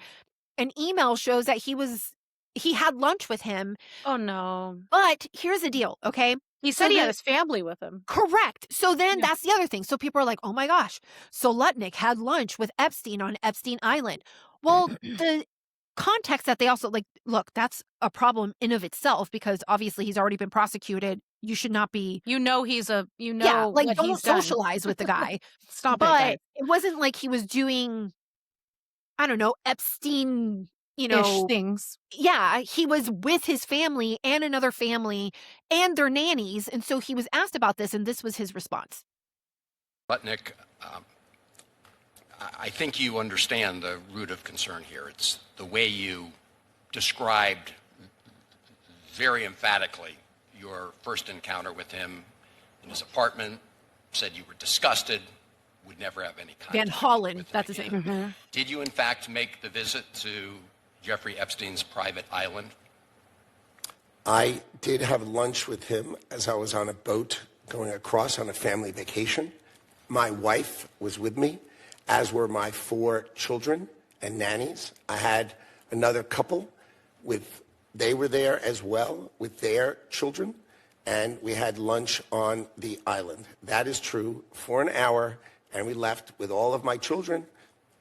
An email shows that he had lunch with him, Oh, no. but here's the deal, okay? He So said he had the his family with him. correct. So then Yeah. that's the other thing. So people are like, "Oh my gosh." So Lutnick had lunch with Epstein on Epstein Island. Well, the context that they also like, look, that's a problem in of itself because obviously he's already been prosecuted. You should not be, You know you yeah, know like, what don't he's done. socialize with the guy. Stop it, But guys. it wasn't like he was doing, I don't know, Epstein, Ish things. yeah, he was with his family and another family and their nannies, and so he was asked about this, and this was his response. Lutnick, I think you understand the root of concern here. It's the way you described very emphatically your first encounter with him in his apartment, said you were disgusted, would never have any contact Van Hollen, with him that's his again. name. Did you, in fact, make the visit to Jeffrey Epstein's private island? I did have lunch with him as I was on a boat going across on a family vacation. My wife was with me, as were my 4 children and nannies. I had another couple they were there as well with their children, and we had lunch on the island. That is true, for an hour, and we left with all of my children,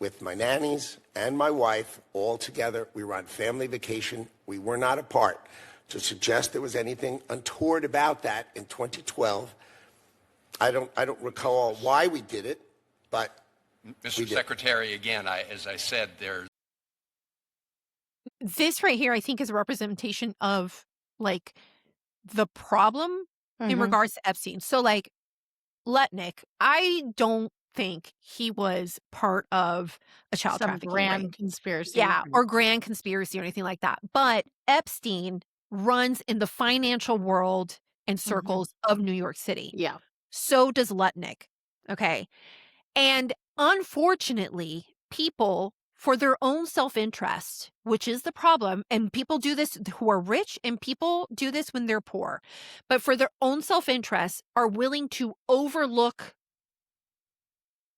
with my nannies and my wife, all together. We were on family vacation. We were not apart. To suggest there was anything untoward about that in 2012, I don't recall why we did it, but Mr. Secretary, again, as I said, there's this right here, I think, is a representation of like the problem in Mhm. regards to Epstein. So like Lutnick, I don't think he was part of a child Some trafficking ring. grand conspiracy. Yeah, or grand conspiracy or anything like that. But Epstein runs in the financial world and Mhm. circles of New York City. Yeah. So does Lutnick. Okay. And unfortunately, people, for their own self interest, which is the problem, and people do this who are rich, and people do this when they're poor, but for their own self interest, are willing to overlook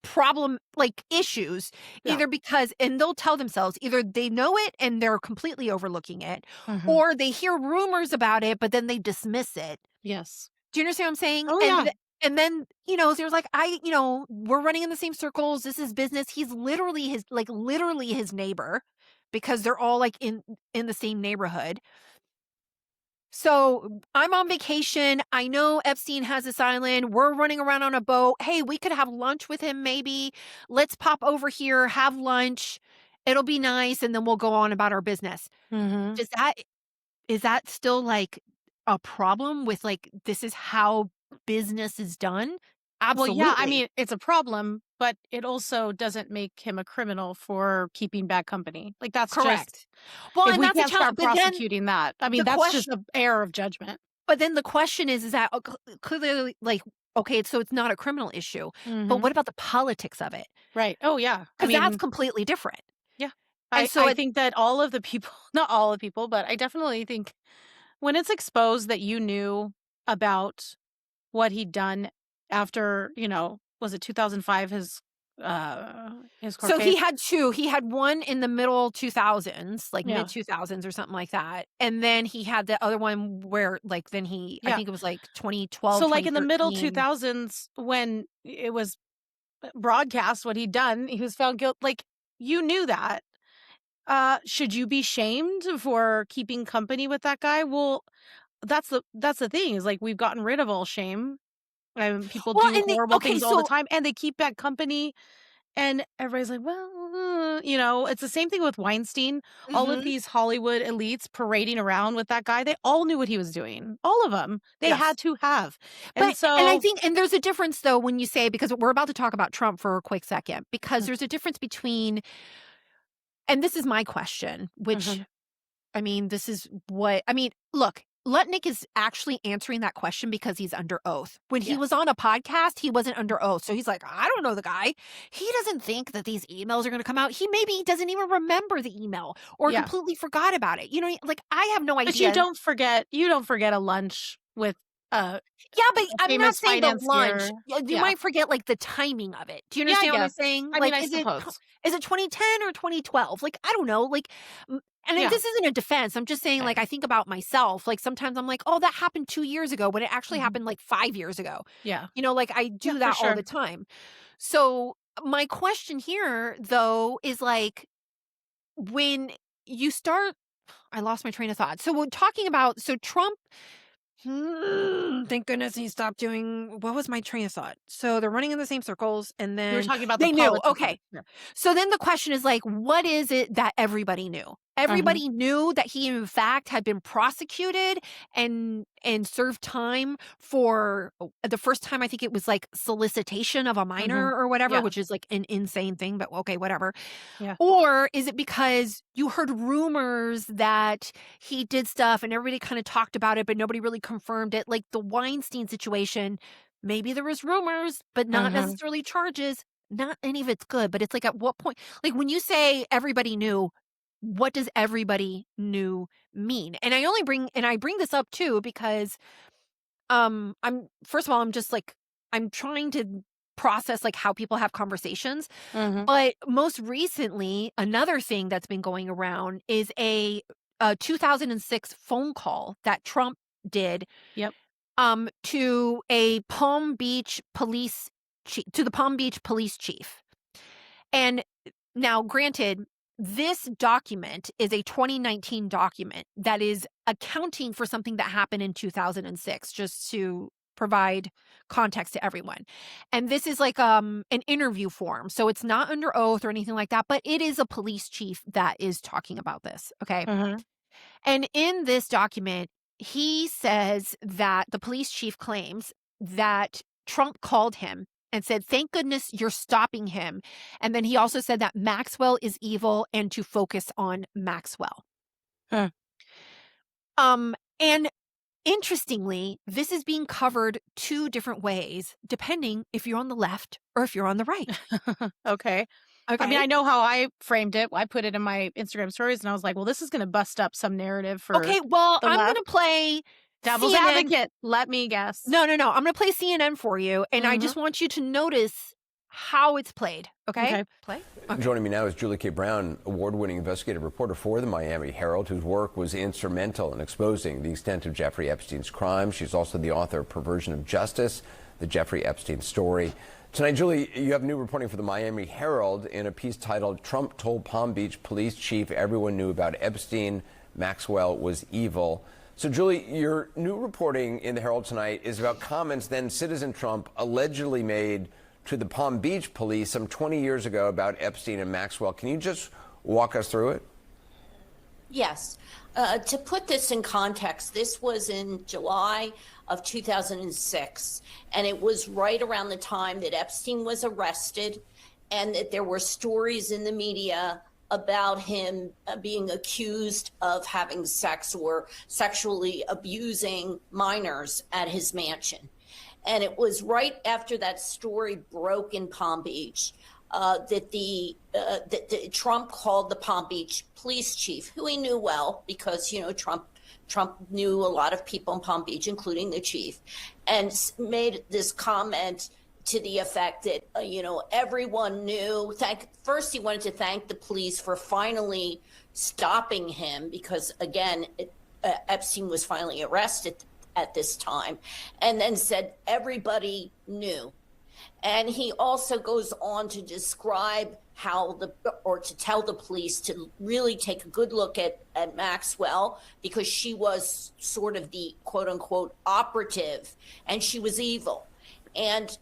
problem like issues Yeah. either because and they'll tell themselves either they know it and they're completely overlooking it, Mhm. or they hear rumors about it but then they dismiss it. Yes. Do you understand what I'm saying? Oh, yeah. And then, there's like, we're running in the same circles. This is business. He's literally his neighbor because they're all like in the same neighborhood. So I'm on vacation. I know Epstein has this island. We're running around on a boat. Hey, we could have lunch with him maybe. Let's pop over here, have lunch. It'll be nice. And then we'll go on about our business. Mhm. Is that still like a problem with like, this is how business is done? Well, yeah, I Absolutely. mean, it's a problem, but it also doesn't make him a criminal for keeping bad company. Like, that's just Correct. Well, if and we that's a can't challenge. start prosecuting that, I mean, The that's just question, an error of judgment. but then the question is that clearly, like, okay, so it's not a criminal issue, but Mhm. what about the politics of it? Right. Oh, yeah. I Because that's mean, completely different. yeah. And so I it think that all of the people not all of the people, but I definitely think when it's exposed that you knew about what he'd done after, was it 2005, his court so case? he had 2. He had one in the middle 2000s, like Yeah. mid-2000s or something like that, and then he had the other one where, like, then I Yeah. think it was, like, 2012, So, like, in the middle 2013. 2000s when it was broadcast what he'd done, he was found guilty. Like, you knew that. Should you be shamed for keeping company with that guy? Well, that's the thing is, like, we've gotten rid of all shame, and people Well, do horrible okay, things all the so time, and they keep bad company, and everybody's like, "Well," it's the same thing with Weinstein. All of mhm, these Hollywood elites parading around with that guy, they all knew what he was doing. All of them. They yes. had to have. And And I so think and there's a difference though when you say because we're about to talk about Trump for a quick second, because Mm, there's a difference between and this is my question, which mhm. I mean, this is what I mean, look, Lutnick is actually answering that question because he's under oath. When he was Yes. on a podcast, he wasn't under oath. So he's like, I don't know the guy. He doesn't think that these emails are going to come out. He doesn't even remember the email or Yeah. completely forgot about it. Like I have no But you idea. don't forget a lunch with Yeah, but a I'm not famous saying the financier. lunch. You Yeah. might forget, like, the timing of it. Do you Yeah, I understand what I'm guess. saying? I mean, Like, I suppose. is it 2010 or 2012? Like, I don't know, like, and Yeah. this isn't a defense, I'm just saying, Right. like, I think about myself, like, sometimes I'm like, "Oh, that happened 2 years ago," when it actually Mhm. happened, like, 5 years ago. Yeah. Like, I Yeah, do for that all sure. the time. So, my question here, though, is, like, when you start I lost my train of thought. So, we're talking about Trump thank goodness he stopped doing what was my train of thought? So they're running in the same circles and You were then talking about the they knew. politics of it. Okay. Yeah. So then the question is like, what is it that everybody knew? Mhm. Everybody knew that he in fact had been prosecuted and served time for the first time I think it was like solicitation of a Mhm. minor or whatever, Yeah. which is like an insane thing, but okay, whatever. Yeah. Or is it because you heard rumors that he did stuff and everybody kind of talked about it, but nobody really confirmed it? Like the Weinstein situation, maybe there was rumors, but not Mhm. necessarily charges. Not any of it's good, but it's like at what point, like when you say everybody knew, what does everybody knew mean? And I bring this up too because I'm first of all, I'm just like I'm trying to process like how people have conversations. Mhm. But most recently, another thing that's been going around is a 2006 phone call that Trump did Yep. to a Palm Beach police to the Palm Beach police chief. And now granted, this document is a 2019 document that is accounting for something that happened in 2006, just to provide context to everyone. And this is like an interview form. So it's not under oath or anything like that, but it is a police chief that is talking about this. Okay. Mhm. And in this document, he says that the police chief claims that Trump called him and said, "Thank goodness you're stopping him." And then he also said that Maxwell is evil and to focus on Maxwell. Huh. And interestingly, this is being covered two different ways, depending if you're on the left or if you're on the right. Okay. Okay. I mean, I know how I framed it. I put it in my Instagram stories and I was like, well, this is going to bust up some narrative for Okay, well, the I'm left. going to play Devil's CNN. advocate. Let me guess. No. I'm going to play CNN for you, and I Mhm. just want you to notice how it's played. Okay? Okay. Play. Okay. Joining me now is Julie K. Brown, award-winning investigative reporter for the Miami Herald, whose work was instrumental in exposing the extent of Jeffrey Epstein's crimes. She's also the author of Perversion of Justice, the Jeffrey Epstein Story. Tonight, Julie, you have new reporting for the Miami Herald in a piece titled "Trump Told Palm Beach Police Chief Everyone Knew About Epstein, Maxwell Was Evil." So, Julie, your new reporting in the Herald tonight is about comments then Citizen Trump allegedly made to the Palm Beach police some 20 years ago about Epstein and Maxwell. Can you just walk us through it? Yes. To put this in context, this was in July of 2006, and it was right around the time that Epstein was arrested and that there were stories in the media about him being accused of having sex or sexually abusing minors at his mansion. And it was right after that story broke in Palm Beach that Trump called the Palm Beach police chief, who he knew well because, you know, Trump knew a lot of people in Palm Beach, including the chief, and made this comment to the effect that, everyone knew. First, he wanted to thank the police for finally stopping him because, again, Epstein was finally arrested at this time, and then said everybody knew. And he also goes on to describe to tell the police to really take a good look at Maxwell because she was sort of the quote unquote operative and she was evil. And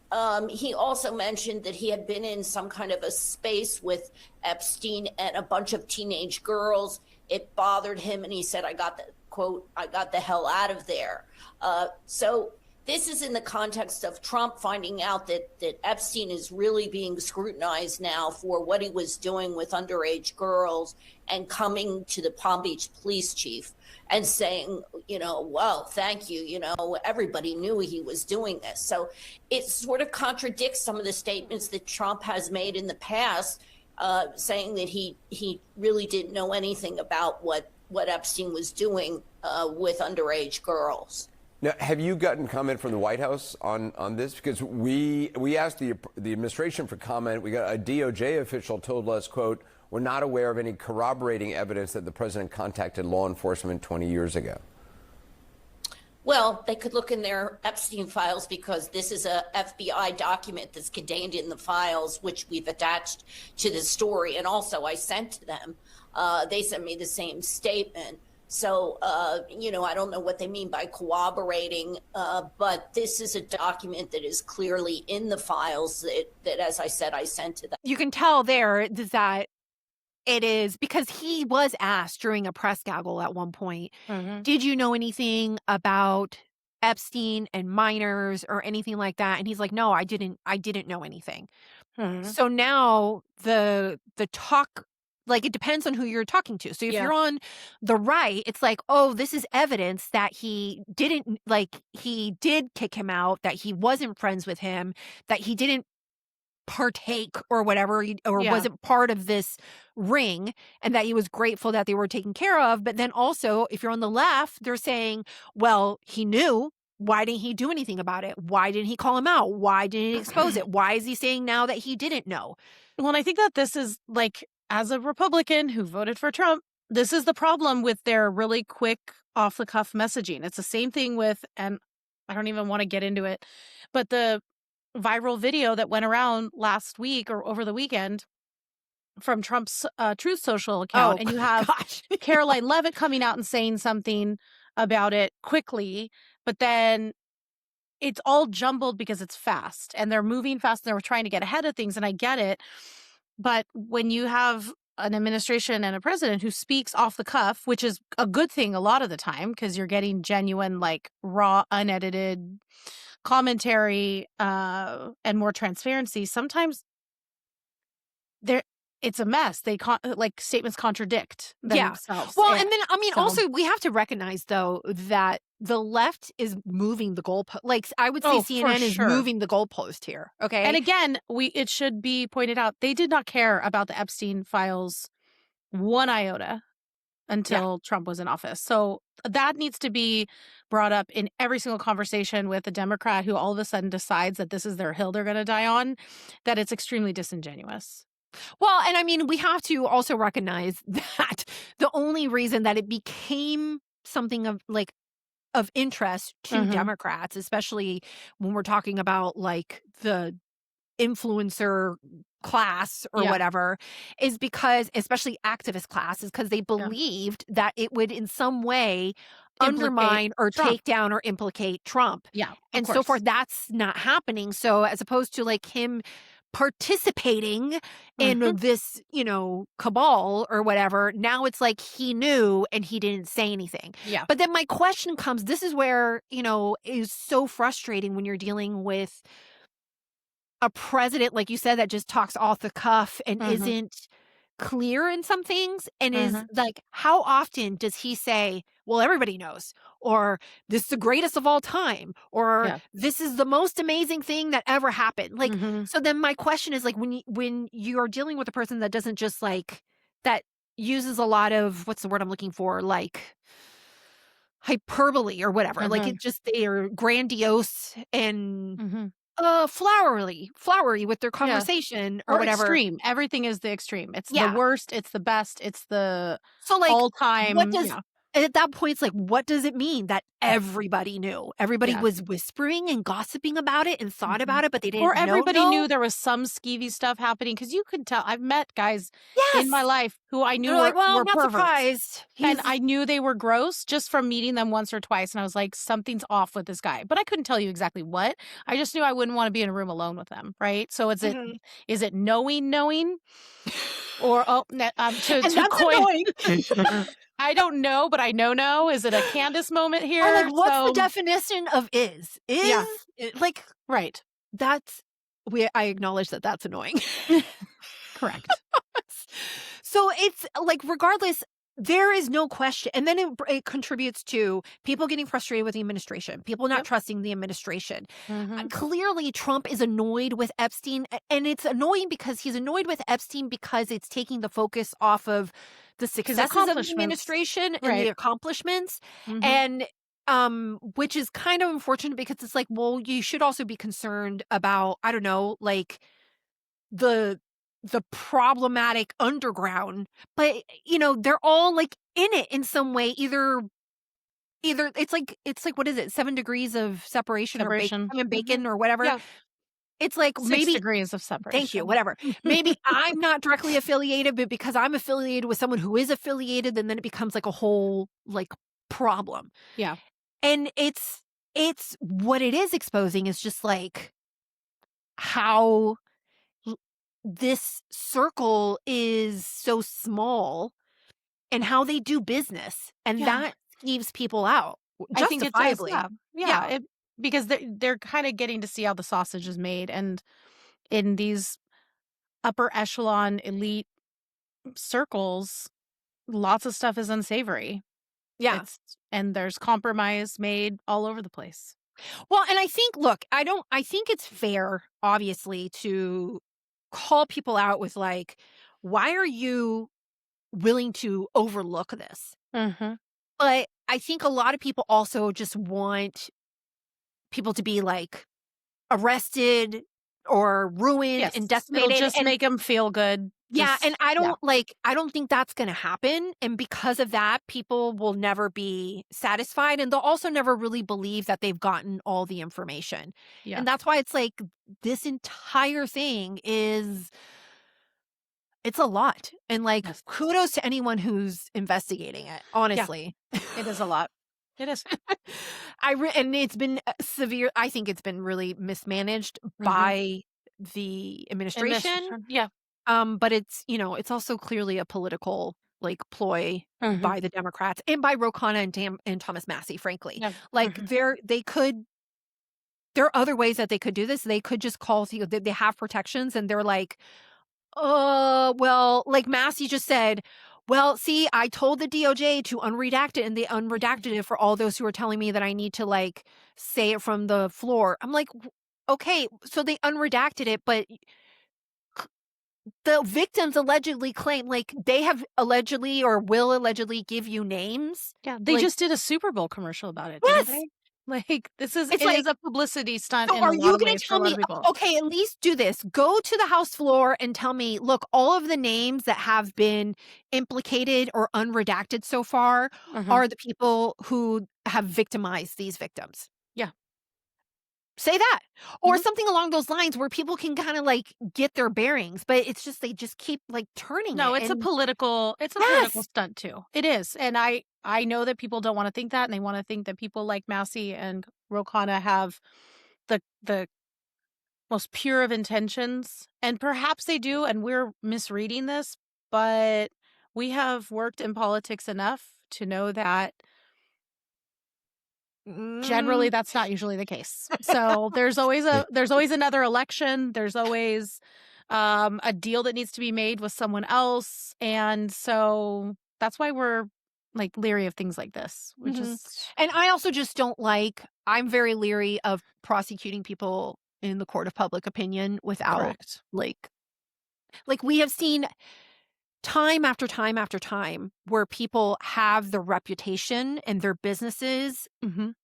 he also mentioned that he had been in some kind of a space with Epstein and a bunch of teenage girls. It bothered him and he said, I got the hell out of there. So this is in the context of Trump finding out that Epstein is really being scrutinized now for what he was doing with underage girls and coming to the Palm Beach police chief and saying, well, thank you. Everybody knew he was doing this. So it sort of contradicts some of the statements that Trump has made in the past, saying that he really didn't know anything about what Epstein was doing with underage girls. Now, have you gotten comment from the White House on this? Because we asked the administration for comment. We got a DOJ official told us, quote, "We're not aware of any corroborating evidence that the president contacted law enforcement 20 years ago." Well, they could look in their Epstein files because this is a FBI document that's contained in the files, which we've attached to the story. And also I sent to them. They sent me the same statement. So, I don't know what they mean by corroborating, but this is a document that is clearly in the files that, as I said, I sent to them. You can tell there that it is because he was asked during a press gaggle at one point, did you know anything about Epstein and minors or anything like that? And he's like, no, I didn't know anything. So now the talk, like, it depends on who you're talking to. So if you're on the right, it's like, oh, this is evidence that he did kick him out, that he wasn't friends with him, that he didn't partake or whatever, wasn't part of this ring, and that he was grateful that they were taken care of. But then also, if you're on the left, they're saying, well, he knew. Why didn't he do anything about it? Why didn't he call him out? Why didn't he expose it? Why is he saying now that he didn't know? Well, and I think that this is like, as a Republican who voted for Trump, this is the problem with their really quick off-the-cuff messaging. It's the same thing with, and I don't even want to get into it, but the viral video that went around last week or over the weekend from Trump's Truth Social account. And you have Caroline Levitt coming out and saying something about it quickly, but then it's all jumbled because it's fast and they're moving fast and they're trying to get ahead of things, and I get it. But when you have an administration and a president who speaks off the cuff, which is a good thing a lot of the time because you're getting genuine, like raw, unedited commentary and more transparency, sometimes there it's a mess. They like statements contradict themselves. Well, and then I mean, so- also we have to recognize though that the left is moving the goalpost. Like I would say, Oh, for CNN is sure. moving the goalpost here. Okay, And again, it should be pointed out they did not care about the Epstein files one iota until Trump was in office. So that needs to be brought up in every single conversation with a Democrat who all of a sudden decides that this is their hill they're going to die on, that it's extremely disingenuous. Well, and I mean, we have to also recognize that the only reason that it became something of interest to Democrats, especially when we're talking about like the influencer class or whatever, is because, especially activist class, is because they believed that it would in some way undermine or take down or implicate Trump. Yeah. And so forth. That's not happening. So as opposed to like him participating in this, cabal or whatever, now it's like he knew and he didn't say anything. Yeah. But then my question comes, this is where, is so frustrating when you're dealing with a president, like you said, that just talks off the cuff and isn't clear in some things and is like, how often does he say, well, everybody knows, or this is the greatest of all time, or this is the most amazing thing that ever happened? Like, so then my question is like, when you are dealing with a person that doesn't just like, that uses a lot of, what's the word I'm looking for? Like hyperbole or whatever, like it just, they are grandiose and flowery with their conversation or whatever. Extreme. Everything is the extreme. It's the worst, it's the best, it's the like all time. What does and at that point it's like, what does it mean that everybody knew? Everybody was whispering and gossiping about it and thought about it, but they didn't or everybody know. knew there was some skeevy stuff happening, because you could tell. I've met guys in my life who I knew They're were, like, well, were I'm not perverts. surprised. And I knew they were gross just from meeting them once or twice. And I was like, something's off with this guy. But I couldn't tell you exactly what. I just knew I wouldn't want to be in a room alone with them. Right. So is it knowing? Or, to coin. I don't know, but I know. Is it a Candace moment here? Or like, what's the definition of is? Like, right. That's, I acknowledge that that's annoying. Correct. So it's like, regardless, there is no question. And then it contributes to people getting frustrated with the administration, people not trusting the administration. Clearly, Trump is annoyed with Epstein. And it's annoying because he's annoyed with Epstein because it's taking the focus off of the successes of the administration and the accomplishments. And which is kind of unfortunate because it's like, well, you should also be concerned about, I don't know, like the problematic underground, but they're all like in it in some way, either it's like what is it, 7 degrees of separation. Or bacon or whatever. It's like 6 maybe degrees of separation. Thank you. Whatever. Maybe I'm not directly affiliated, but because I'm affiliated with someone who is affiliated, and then it becomes like a whole like problem. Yeah. And it's what it is exposing is just like how this circle is so small and how they do business. And that skeeves people out. I think it does. Yeah. Because they're kind of getting to see how the sausage is made. And in these upper echelon elite circles, lots of stuff is unsavory. Yeah. And there's compromise made all over the place. Well, and I think, look, I think it's fair, obviously, to call people out with like, why are you willing to overlook this? But I think a lot of people also just want people to be like arrested or ruined and decimated. It'll just make them feel good. And I don't think that's going to happen. And because of that, people will never be satisfied, and they'll also never really believe that they've gotten all the information. Yeah. And that's why it's like this entire thing it's a lot. And like, kudos to anyone who's investigating it, honestly. It is a lot. It is. And it's been severe. I think it's been really mismanaged by the administration. Yeah. But it's, it's also clearly a political like ploy by the Democrats and by Ro Khanna and Thomas Massey, frankly. Yeah. Like there are other ways that they could do this. They could just call, they have protections and they're like, well, like Massey just said, well, see, I told the DOJ to unredact it and they unredacted it for all those who are telling me that I need to like say it from the floor. I'm like, okay, so they unredacted it, but the victims allegedly claim like they have allegedly or will allegedly give you names. Yeah. They like, just did a Super Bowl commercial about it. Yes. Didn't they? Like it is a publicity stunt So in a are lot you of going ways to for a tell lot me, of people. okay, at least do this. Go to the House floor and tell me, look, all of the names that have been implicated or unredacted so far are the people who have victimized these victims. Yeah. Say that. Or something along those lines where people can kind of like get their bearings, but it's just they just keep like turning No, it. it's a political stunt too. It is. And I know that people don't want to think that, and they want to think that people like Massey and Ro Khanna have the most pure of intentions, and perhaps they do, and we're misreading this, but we have worked in politics enough to know that generally that's not usually the case. So there's always another election. There's always a deal that needs to be made with someone else. And so that's why we're like leery of things like this. Which is And I also just don't I'm very leery of prosecuting people in the court of public opinion without like we have seen time after time after time where people have their reputation and their businesses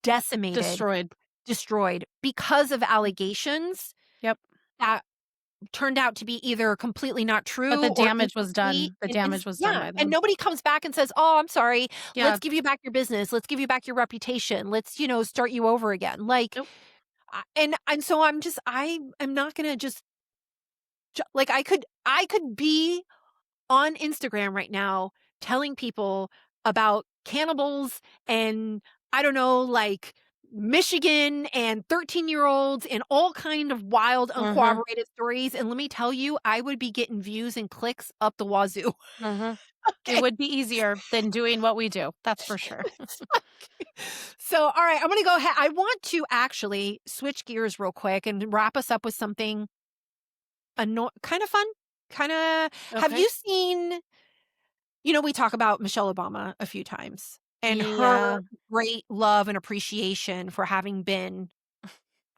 decimated, destroyed because of allegations. Yep. That turned out to be either completely not true, but the or damage was done. The damage was done by them. And nobody comes back and says, "Oh, I'm sorry. Yeah. Let's give you back your business. Let's give you back your reputation. Let's, start you over again." Like, nope. and so I'm not gonna just like I could be on Instagram right now telling people about cannibals and I don't know, like Michigan and 13-year-olds and all kind of wild, uncorroborated stories. And let me tell you, I would be getting views and clicks up the wazoo. Okay. It would be easier than doing what we do. That's for sure. So, all right, I'm going to go ahead. I want to actually switch gears real quick and wrap us up with something kind of fun. Have you seen, we talk about Michelle Obama a few times and her great love and appreciation for having been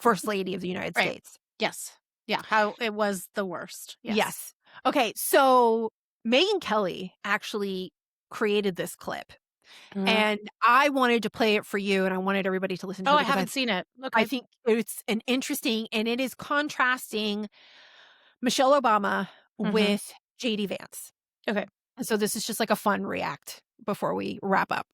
First Lady of the United States. Yes. Yeah. How it was the worst. Yes. Okay. So Megyn Kelly actually created this clip and I wanted to play it for you and I wanted everybody to listen to it. Oh, I haven't seen it. Okay. I think it's an interesting, and it is contrasting Michelle Obama with JD Vance. Okay. And so this is just like a fun react before we wrap up.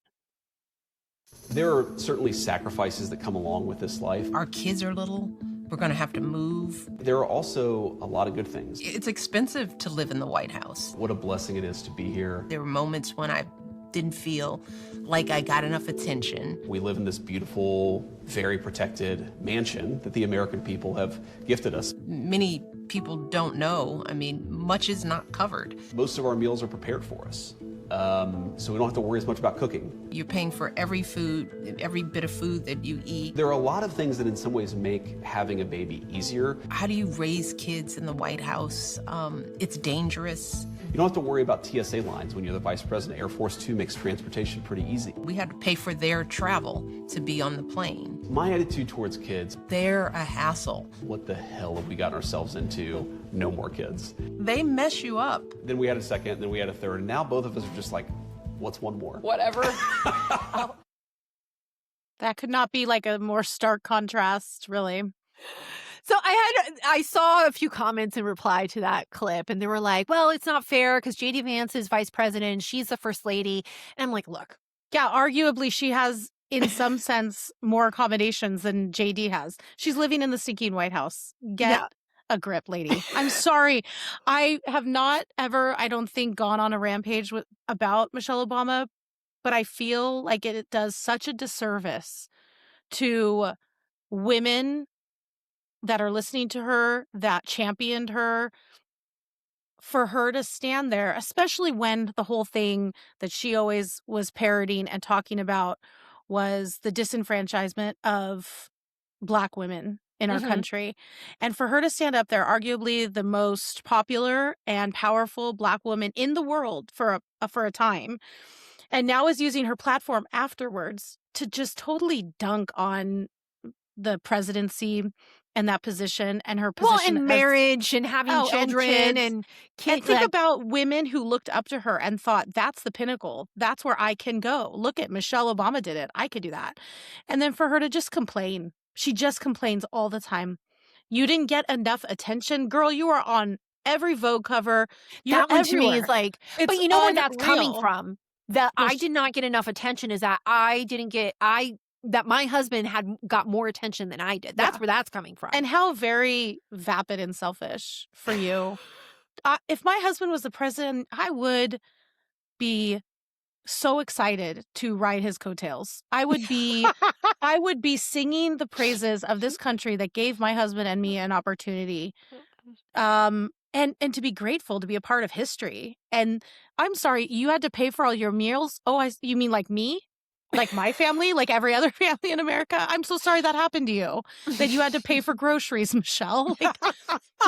There are certainly sacrifices that come along with this life. Our kids are little. We're going to have to move. There are also a lot of good things. It's expensive to live in the White House. What a blessing it is to be here. There were moments when I didn't feel like I got enough attention. We live in this beautiful, very protected mansion that the American people have gifted us. Many people don't know. I mean, much is not covered. Most of our meals are prepared for us. So we don't have to worry as much about cooking. You're paying for every bit of food that you eat. There are a lot of things that in some ways make having a baby easier. How do you raise kids in the White House? It's dangerous. You don't have to worry about TSA lines when you're the vice president. Air Force Two makes transportation pretty easy. We had to pay for their travel to be on the plane. My attitude towards kids, they're a hassle. What the hell have we gotten ourselves into? No more kids. They mess you up. Then we had a second, then we had a third, and now both of us are just like, what's one more? Whatever. That could not be like a more stark contrast, really. So I saw a few comments in reply to that clip, and they were like, well, it's not fair because JD Vance is vice president. She's the first lady. And I'm like, look. Yeah, arguably she has, in some sense, more accommodations than JD has. She's living in the stinking White House. Get a grip, lady. I'm sorry. I have not ever, I don't think, gone on a rampage about Michelle Obama, but I feel like it does such a disservice to women that are listening to her, that championed her, for her to stand there, especially when the whole thing that she always was parroting and talking about was the disenfranchisement of Black women in our country. And for her to stand up there, arguably the most popular and powerful Black woman in the world for a time, and now is using her platform afterwards to just totally dunk on the presidency and that position and her Well, position and as marriage and having and children kids. and And kids. think about women who looked up to her and thought, that's the pinnacle. That's where I can go. Look at Michelle Obama did it. I could do that. And then for her to just complain. She just complains all the time. You didn't get enough attention. Girl, you are on every Vogue cover. You're That one to me is everywhere. like, It's but you know where that's coming unreal. from? That Well, I did not get enough attention is that I didn't get, that my husband got more attention than I did. That's Yeah. where that's coming from. And how very vapid and selfish for you. If my husband was the president, I would be so excited to ride his coattails. I would be singing the praises of this country that gave my husband and me an opportunity. And to be grateful to be a part of history. And I'm sorry, you had to pay for all your meals? Oh, you mean like me? Like my family? Like every other family in America? I'm so sorry that happened to you. That you had to pay for groceries, Michelle. Like,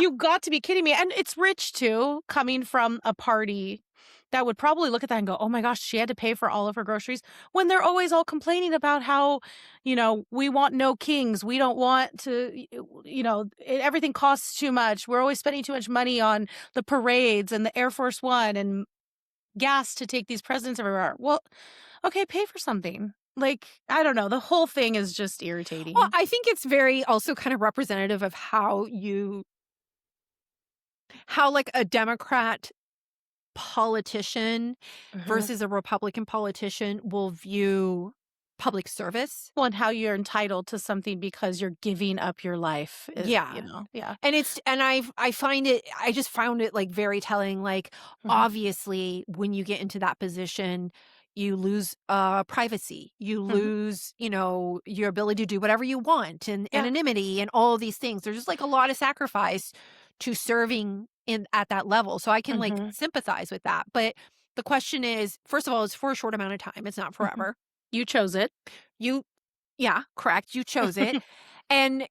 you got to be kidding me. And it's rich too, coming from a party that would probably look at that and go, oh my gosh, she had to pay for all of her groceries, when they're always all complaining about how, we want no kings. We don't want to, everything costs too much. We're always spending too much money on the parades and the Air Force One and gas to take these presidents everywhere. Well, okay, pay for something. Like, I don't know. The whole thing is just irritating. Well, I think it's very also kind of representative of how like a Democrat politician versus a Republican politician will view public service. Well, and how you're entitled to something because you're giving up your life. Yeah. Yeah. And I just found it like very telling. Like, obviously, when you get into that position, you lose privacy. You lose, your ability to do whatever you want and anonymity and all of these things. There's just like a lot of sacrifice to serving at that level. So I can like sympathize with that. But the question is, first of all, it's for a short amount of time. It's not forever. You chose it. Yeah, correct. You chose it. And,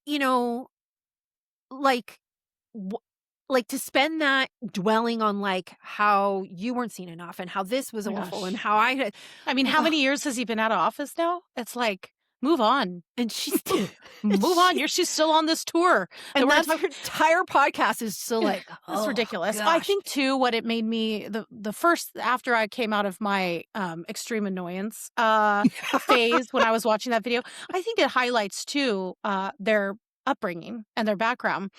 like to spend that dwelling on like how you weren't seen enough and how this was awful and how I mean, how many years has he been out of office now? It's like, move on. And she's move on. She's still on this tour. And that's her entire podcast is still like, it's ridiculous. Gosh. I think too, what it made me the first after I came out of my extreme annoyance phase when I was watching that video, I think it highlights too their upbringing and their background.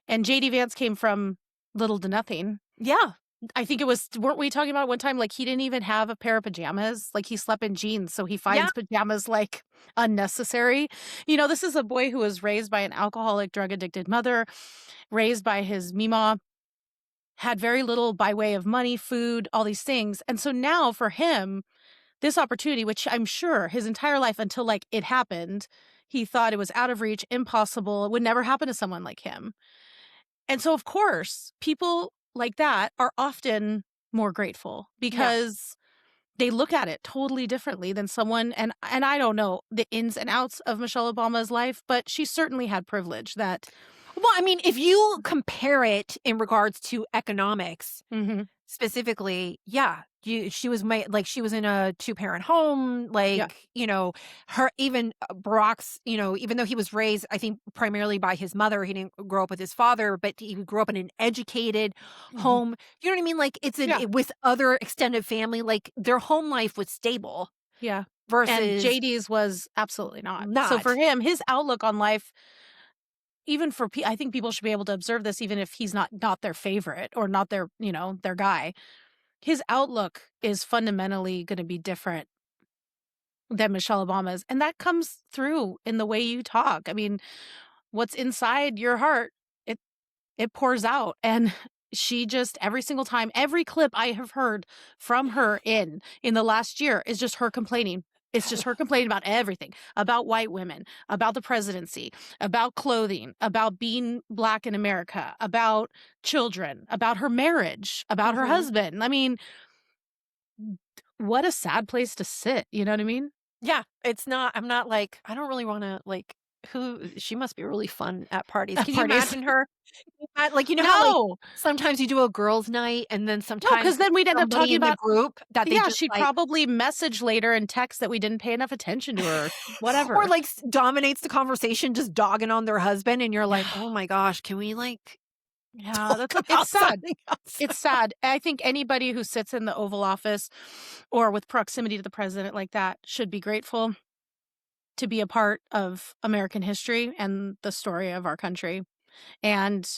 And JD Vance came from little to nothing. Yeah. I think weren't we talking about one time, like he didn't even have a pair of pajamas, like he slept in jeans, so he finds pajamas like unnecessary. This is a boy who was raised by an alcoholic, drug addicted mother, raised by his Mima, had very little by way of money, food, all these things. And so now for him, this opportunity, which I'm sure his entire life until like it happened, he thought it was out of reach, impossible, it would never happen to someone like him. And so, of course, people like that are often more grateful because they look at it totally differently than someone. And I don't know the ins and outs of Michelle Obama's life, but she certainly had privilege that. Well, I mean, if you compare it in regards to economics, specifically, she was she was in a 2-parent home, her, even Barack's, even though he was raised, I think primarily by his mother, he didn't grow up with his father, but he grew up in an educated home. You know what I mean? Like with other extended family, like their home life was stable. Yeah. Versus and JD's was absolutely not. So for him, his outlook on life, even for I think people should be able to observe this, even if he's not their favorite or not their, their guy. His outlook is fundamentally going to be different than Michelle Obama's. And that comes through in the way you talk. I mean, what's inside your heart, it pours out. And she just every single time, every clip I have heard from her in the last year is just her complaining. It's just her complaining about everything, about white women, about the presidency, about clothing, about being Black in America, about children, about her marriage, about her husband. I mean, what a sad place to sit. You know what I mean? Yeah, it's not. I'm not like, I don't really want to like. She must be really fun at parties. At Can you parties. imagine her? Like, you know how like No. sometimes you do a girls' night and then No, sometimes because then we'd end up somebody talking in the about group that they yeah, just she'd like, probably message later and text that we didn't pay enough attention to her, or whatever. like dominates the conversation, just dogging on their husband, and you're like, oh my gosh, can we like Yeah, talk about it's sad. something else? It's sad. I think anybody who sits in the Oval Office or with proximity to the president like that should be grateful to be a part of American history and the story of our country. And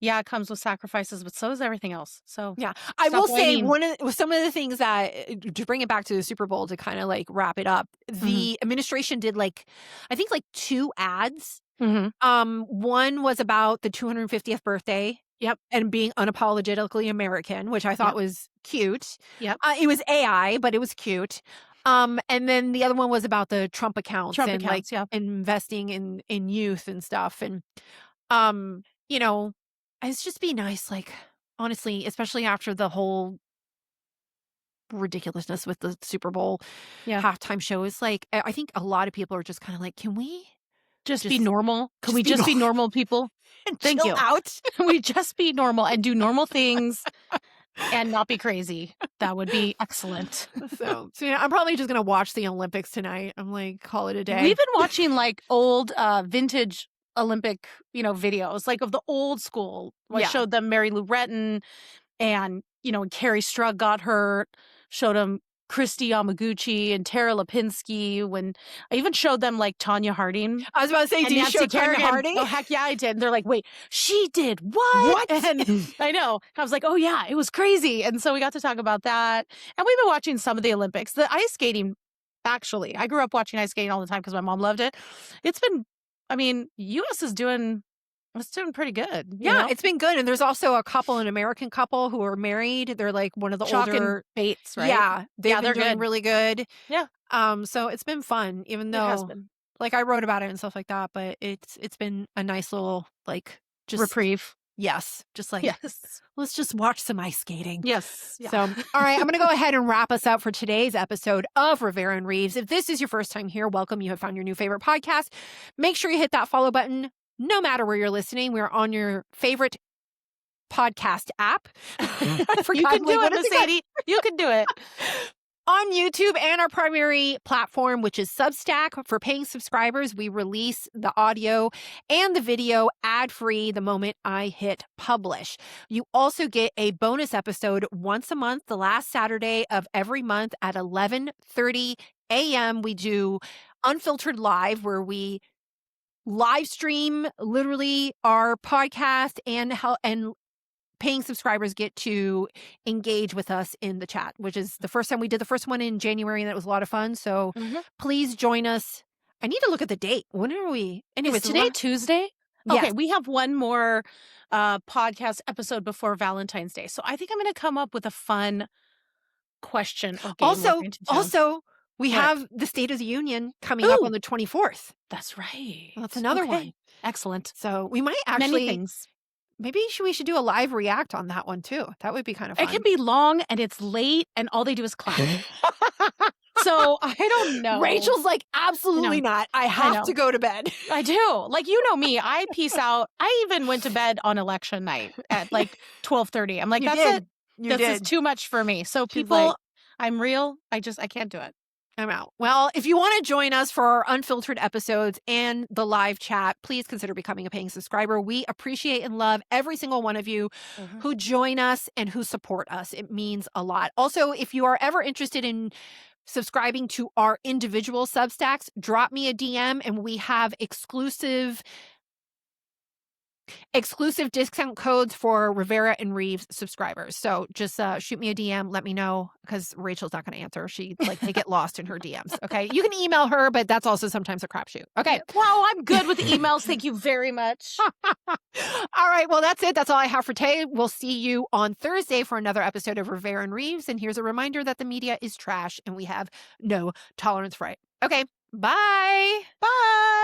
yeah, it comes with sacrifices, but so does everything else. So Yeah, I stop will say whining. some of the things that to bring it back to the Super Bowl to kind of like wrap it up. The administration did like, I think like 2 ads. One was about the 250th birthday. Yep. And being unapologetically American, which I thought was cute. Yep. It was AI, but it was cute. And then the other one was about the Trump accounts and like investing in youth and stuff. And you know, it's just be nice, like honestly, especially after the whole ridiculousness with the Super Bowl halftime show. Is like, I think a lot of people are just kind of like, can we just be normal? Can we just be normal people? Thank you. Out. Can we just be normal and do normal things and not be crazy? That would be excellent. So yeah, I'm probably just gonna watch the Olympics tonight. I'm like, call it a day. We've been watching like old vintage Olympic, videos, like of the old school. I showed them Mary Lou Retton and, when Carrie Strug got hurt, showed them Christy Yamaguchi and Tara Lipinski. When I even showed them like Tanya Harding. I was about to say, did you show Tanya Harding? Oh, heck yeah, I did. And they're like, wait, she did what? And I know. I was like, oh yeah, it was crazy. And so we got to talk about that. And we've been watching some of the Olympics. The ice skating, actually, I grew up watching ice skating all the time because my mom loved it. It's been, U.S. is doing pretty good. Yeah, it's been good. And there's also an American couple who are married. They're like one of the Chalk older and Bates, right? Yeah, they're doing good. Really good. Yeah. So it's been fun, even though it has been. Like I wrote about it and stuff like that, but it's been a nice little like just reprieve. Yes, just like yes. Let's just watch some ice skating. Yes. Yeah. So, all right, I'm going to go ahead and wrap us up for today's episode of Rivera and Reeves. If this is your first time here, welcome. You have found your new favorite podcast. Make sure you hit that follow button. No matter where you're listening, we're on your favorite podcast app. You can do it, Miss Sadie. You can do it. On YouTube and our primary platform, which is Substack. For paying subscribers, we release the audio and the video ad-free the moment I hit publish. You also get a bonus episode once a month, the last Saturday of every month at 11:30 a.m. We do Unfiltered Live, where we live stream literally our podcast and paying subscribers get to engage with us in the chat, which is the first time we did the first one in January, and that was a lot of fun. So please join us. I need to look at the date. When are we? Anyways, is today Tuesday? Okay, yes. We have one more podcast episode before Valentine's Day. So I think I'm going to come up with a fun question or game. Also, we have the State of the Union coming up on the 24th. That's right. Well, that's another one. Excellent. So we might actually... Many things. Maybe we should do a live react on that one too. That would be kind of fun. It can be long and it's late and all they do is clap. So I don't know. Rachel's like, absolutely not. I have to go to bed. I do. Like, you know me, I peace out. I even went to bed on election night at like 12:30. I'm like, that's it. This is too much for me. So people, I'm real. I can't do it. I'm out. Well, if you want to join us for our unfiltered episodes and the live chat, please consider becoming a paying subscriber. We appreciate and love every single one of you who join us and who support us. It means a lot. Also, if you are ever interested in subscribing to our individual Substacks, drop me a DM and we have exclusive Exclusive discount codes for Rivera and Reeves subscribers. So just shoot me a DM. Let me know, because Rachel's not going to answer. They get lost in her DMs. Okay. You can email her, but that's also sometimes a crapshoot. Okay. Wow, I'm good with emails. Thank you very much. All right. Well, that's it. That's all I have for today. We'll see you on Thursday for another episode of Rivera and Reeves. And here's a reminder that the media is trash and we have no tolerance for it. Okay. Bye. Bye.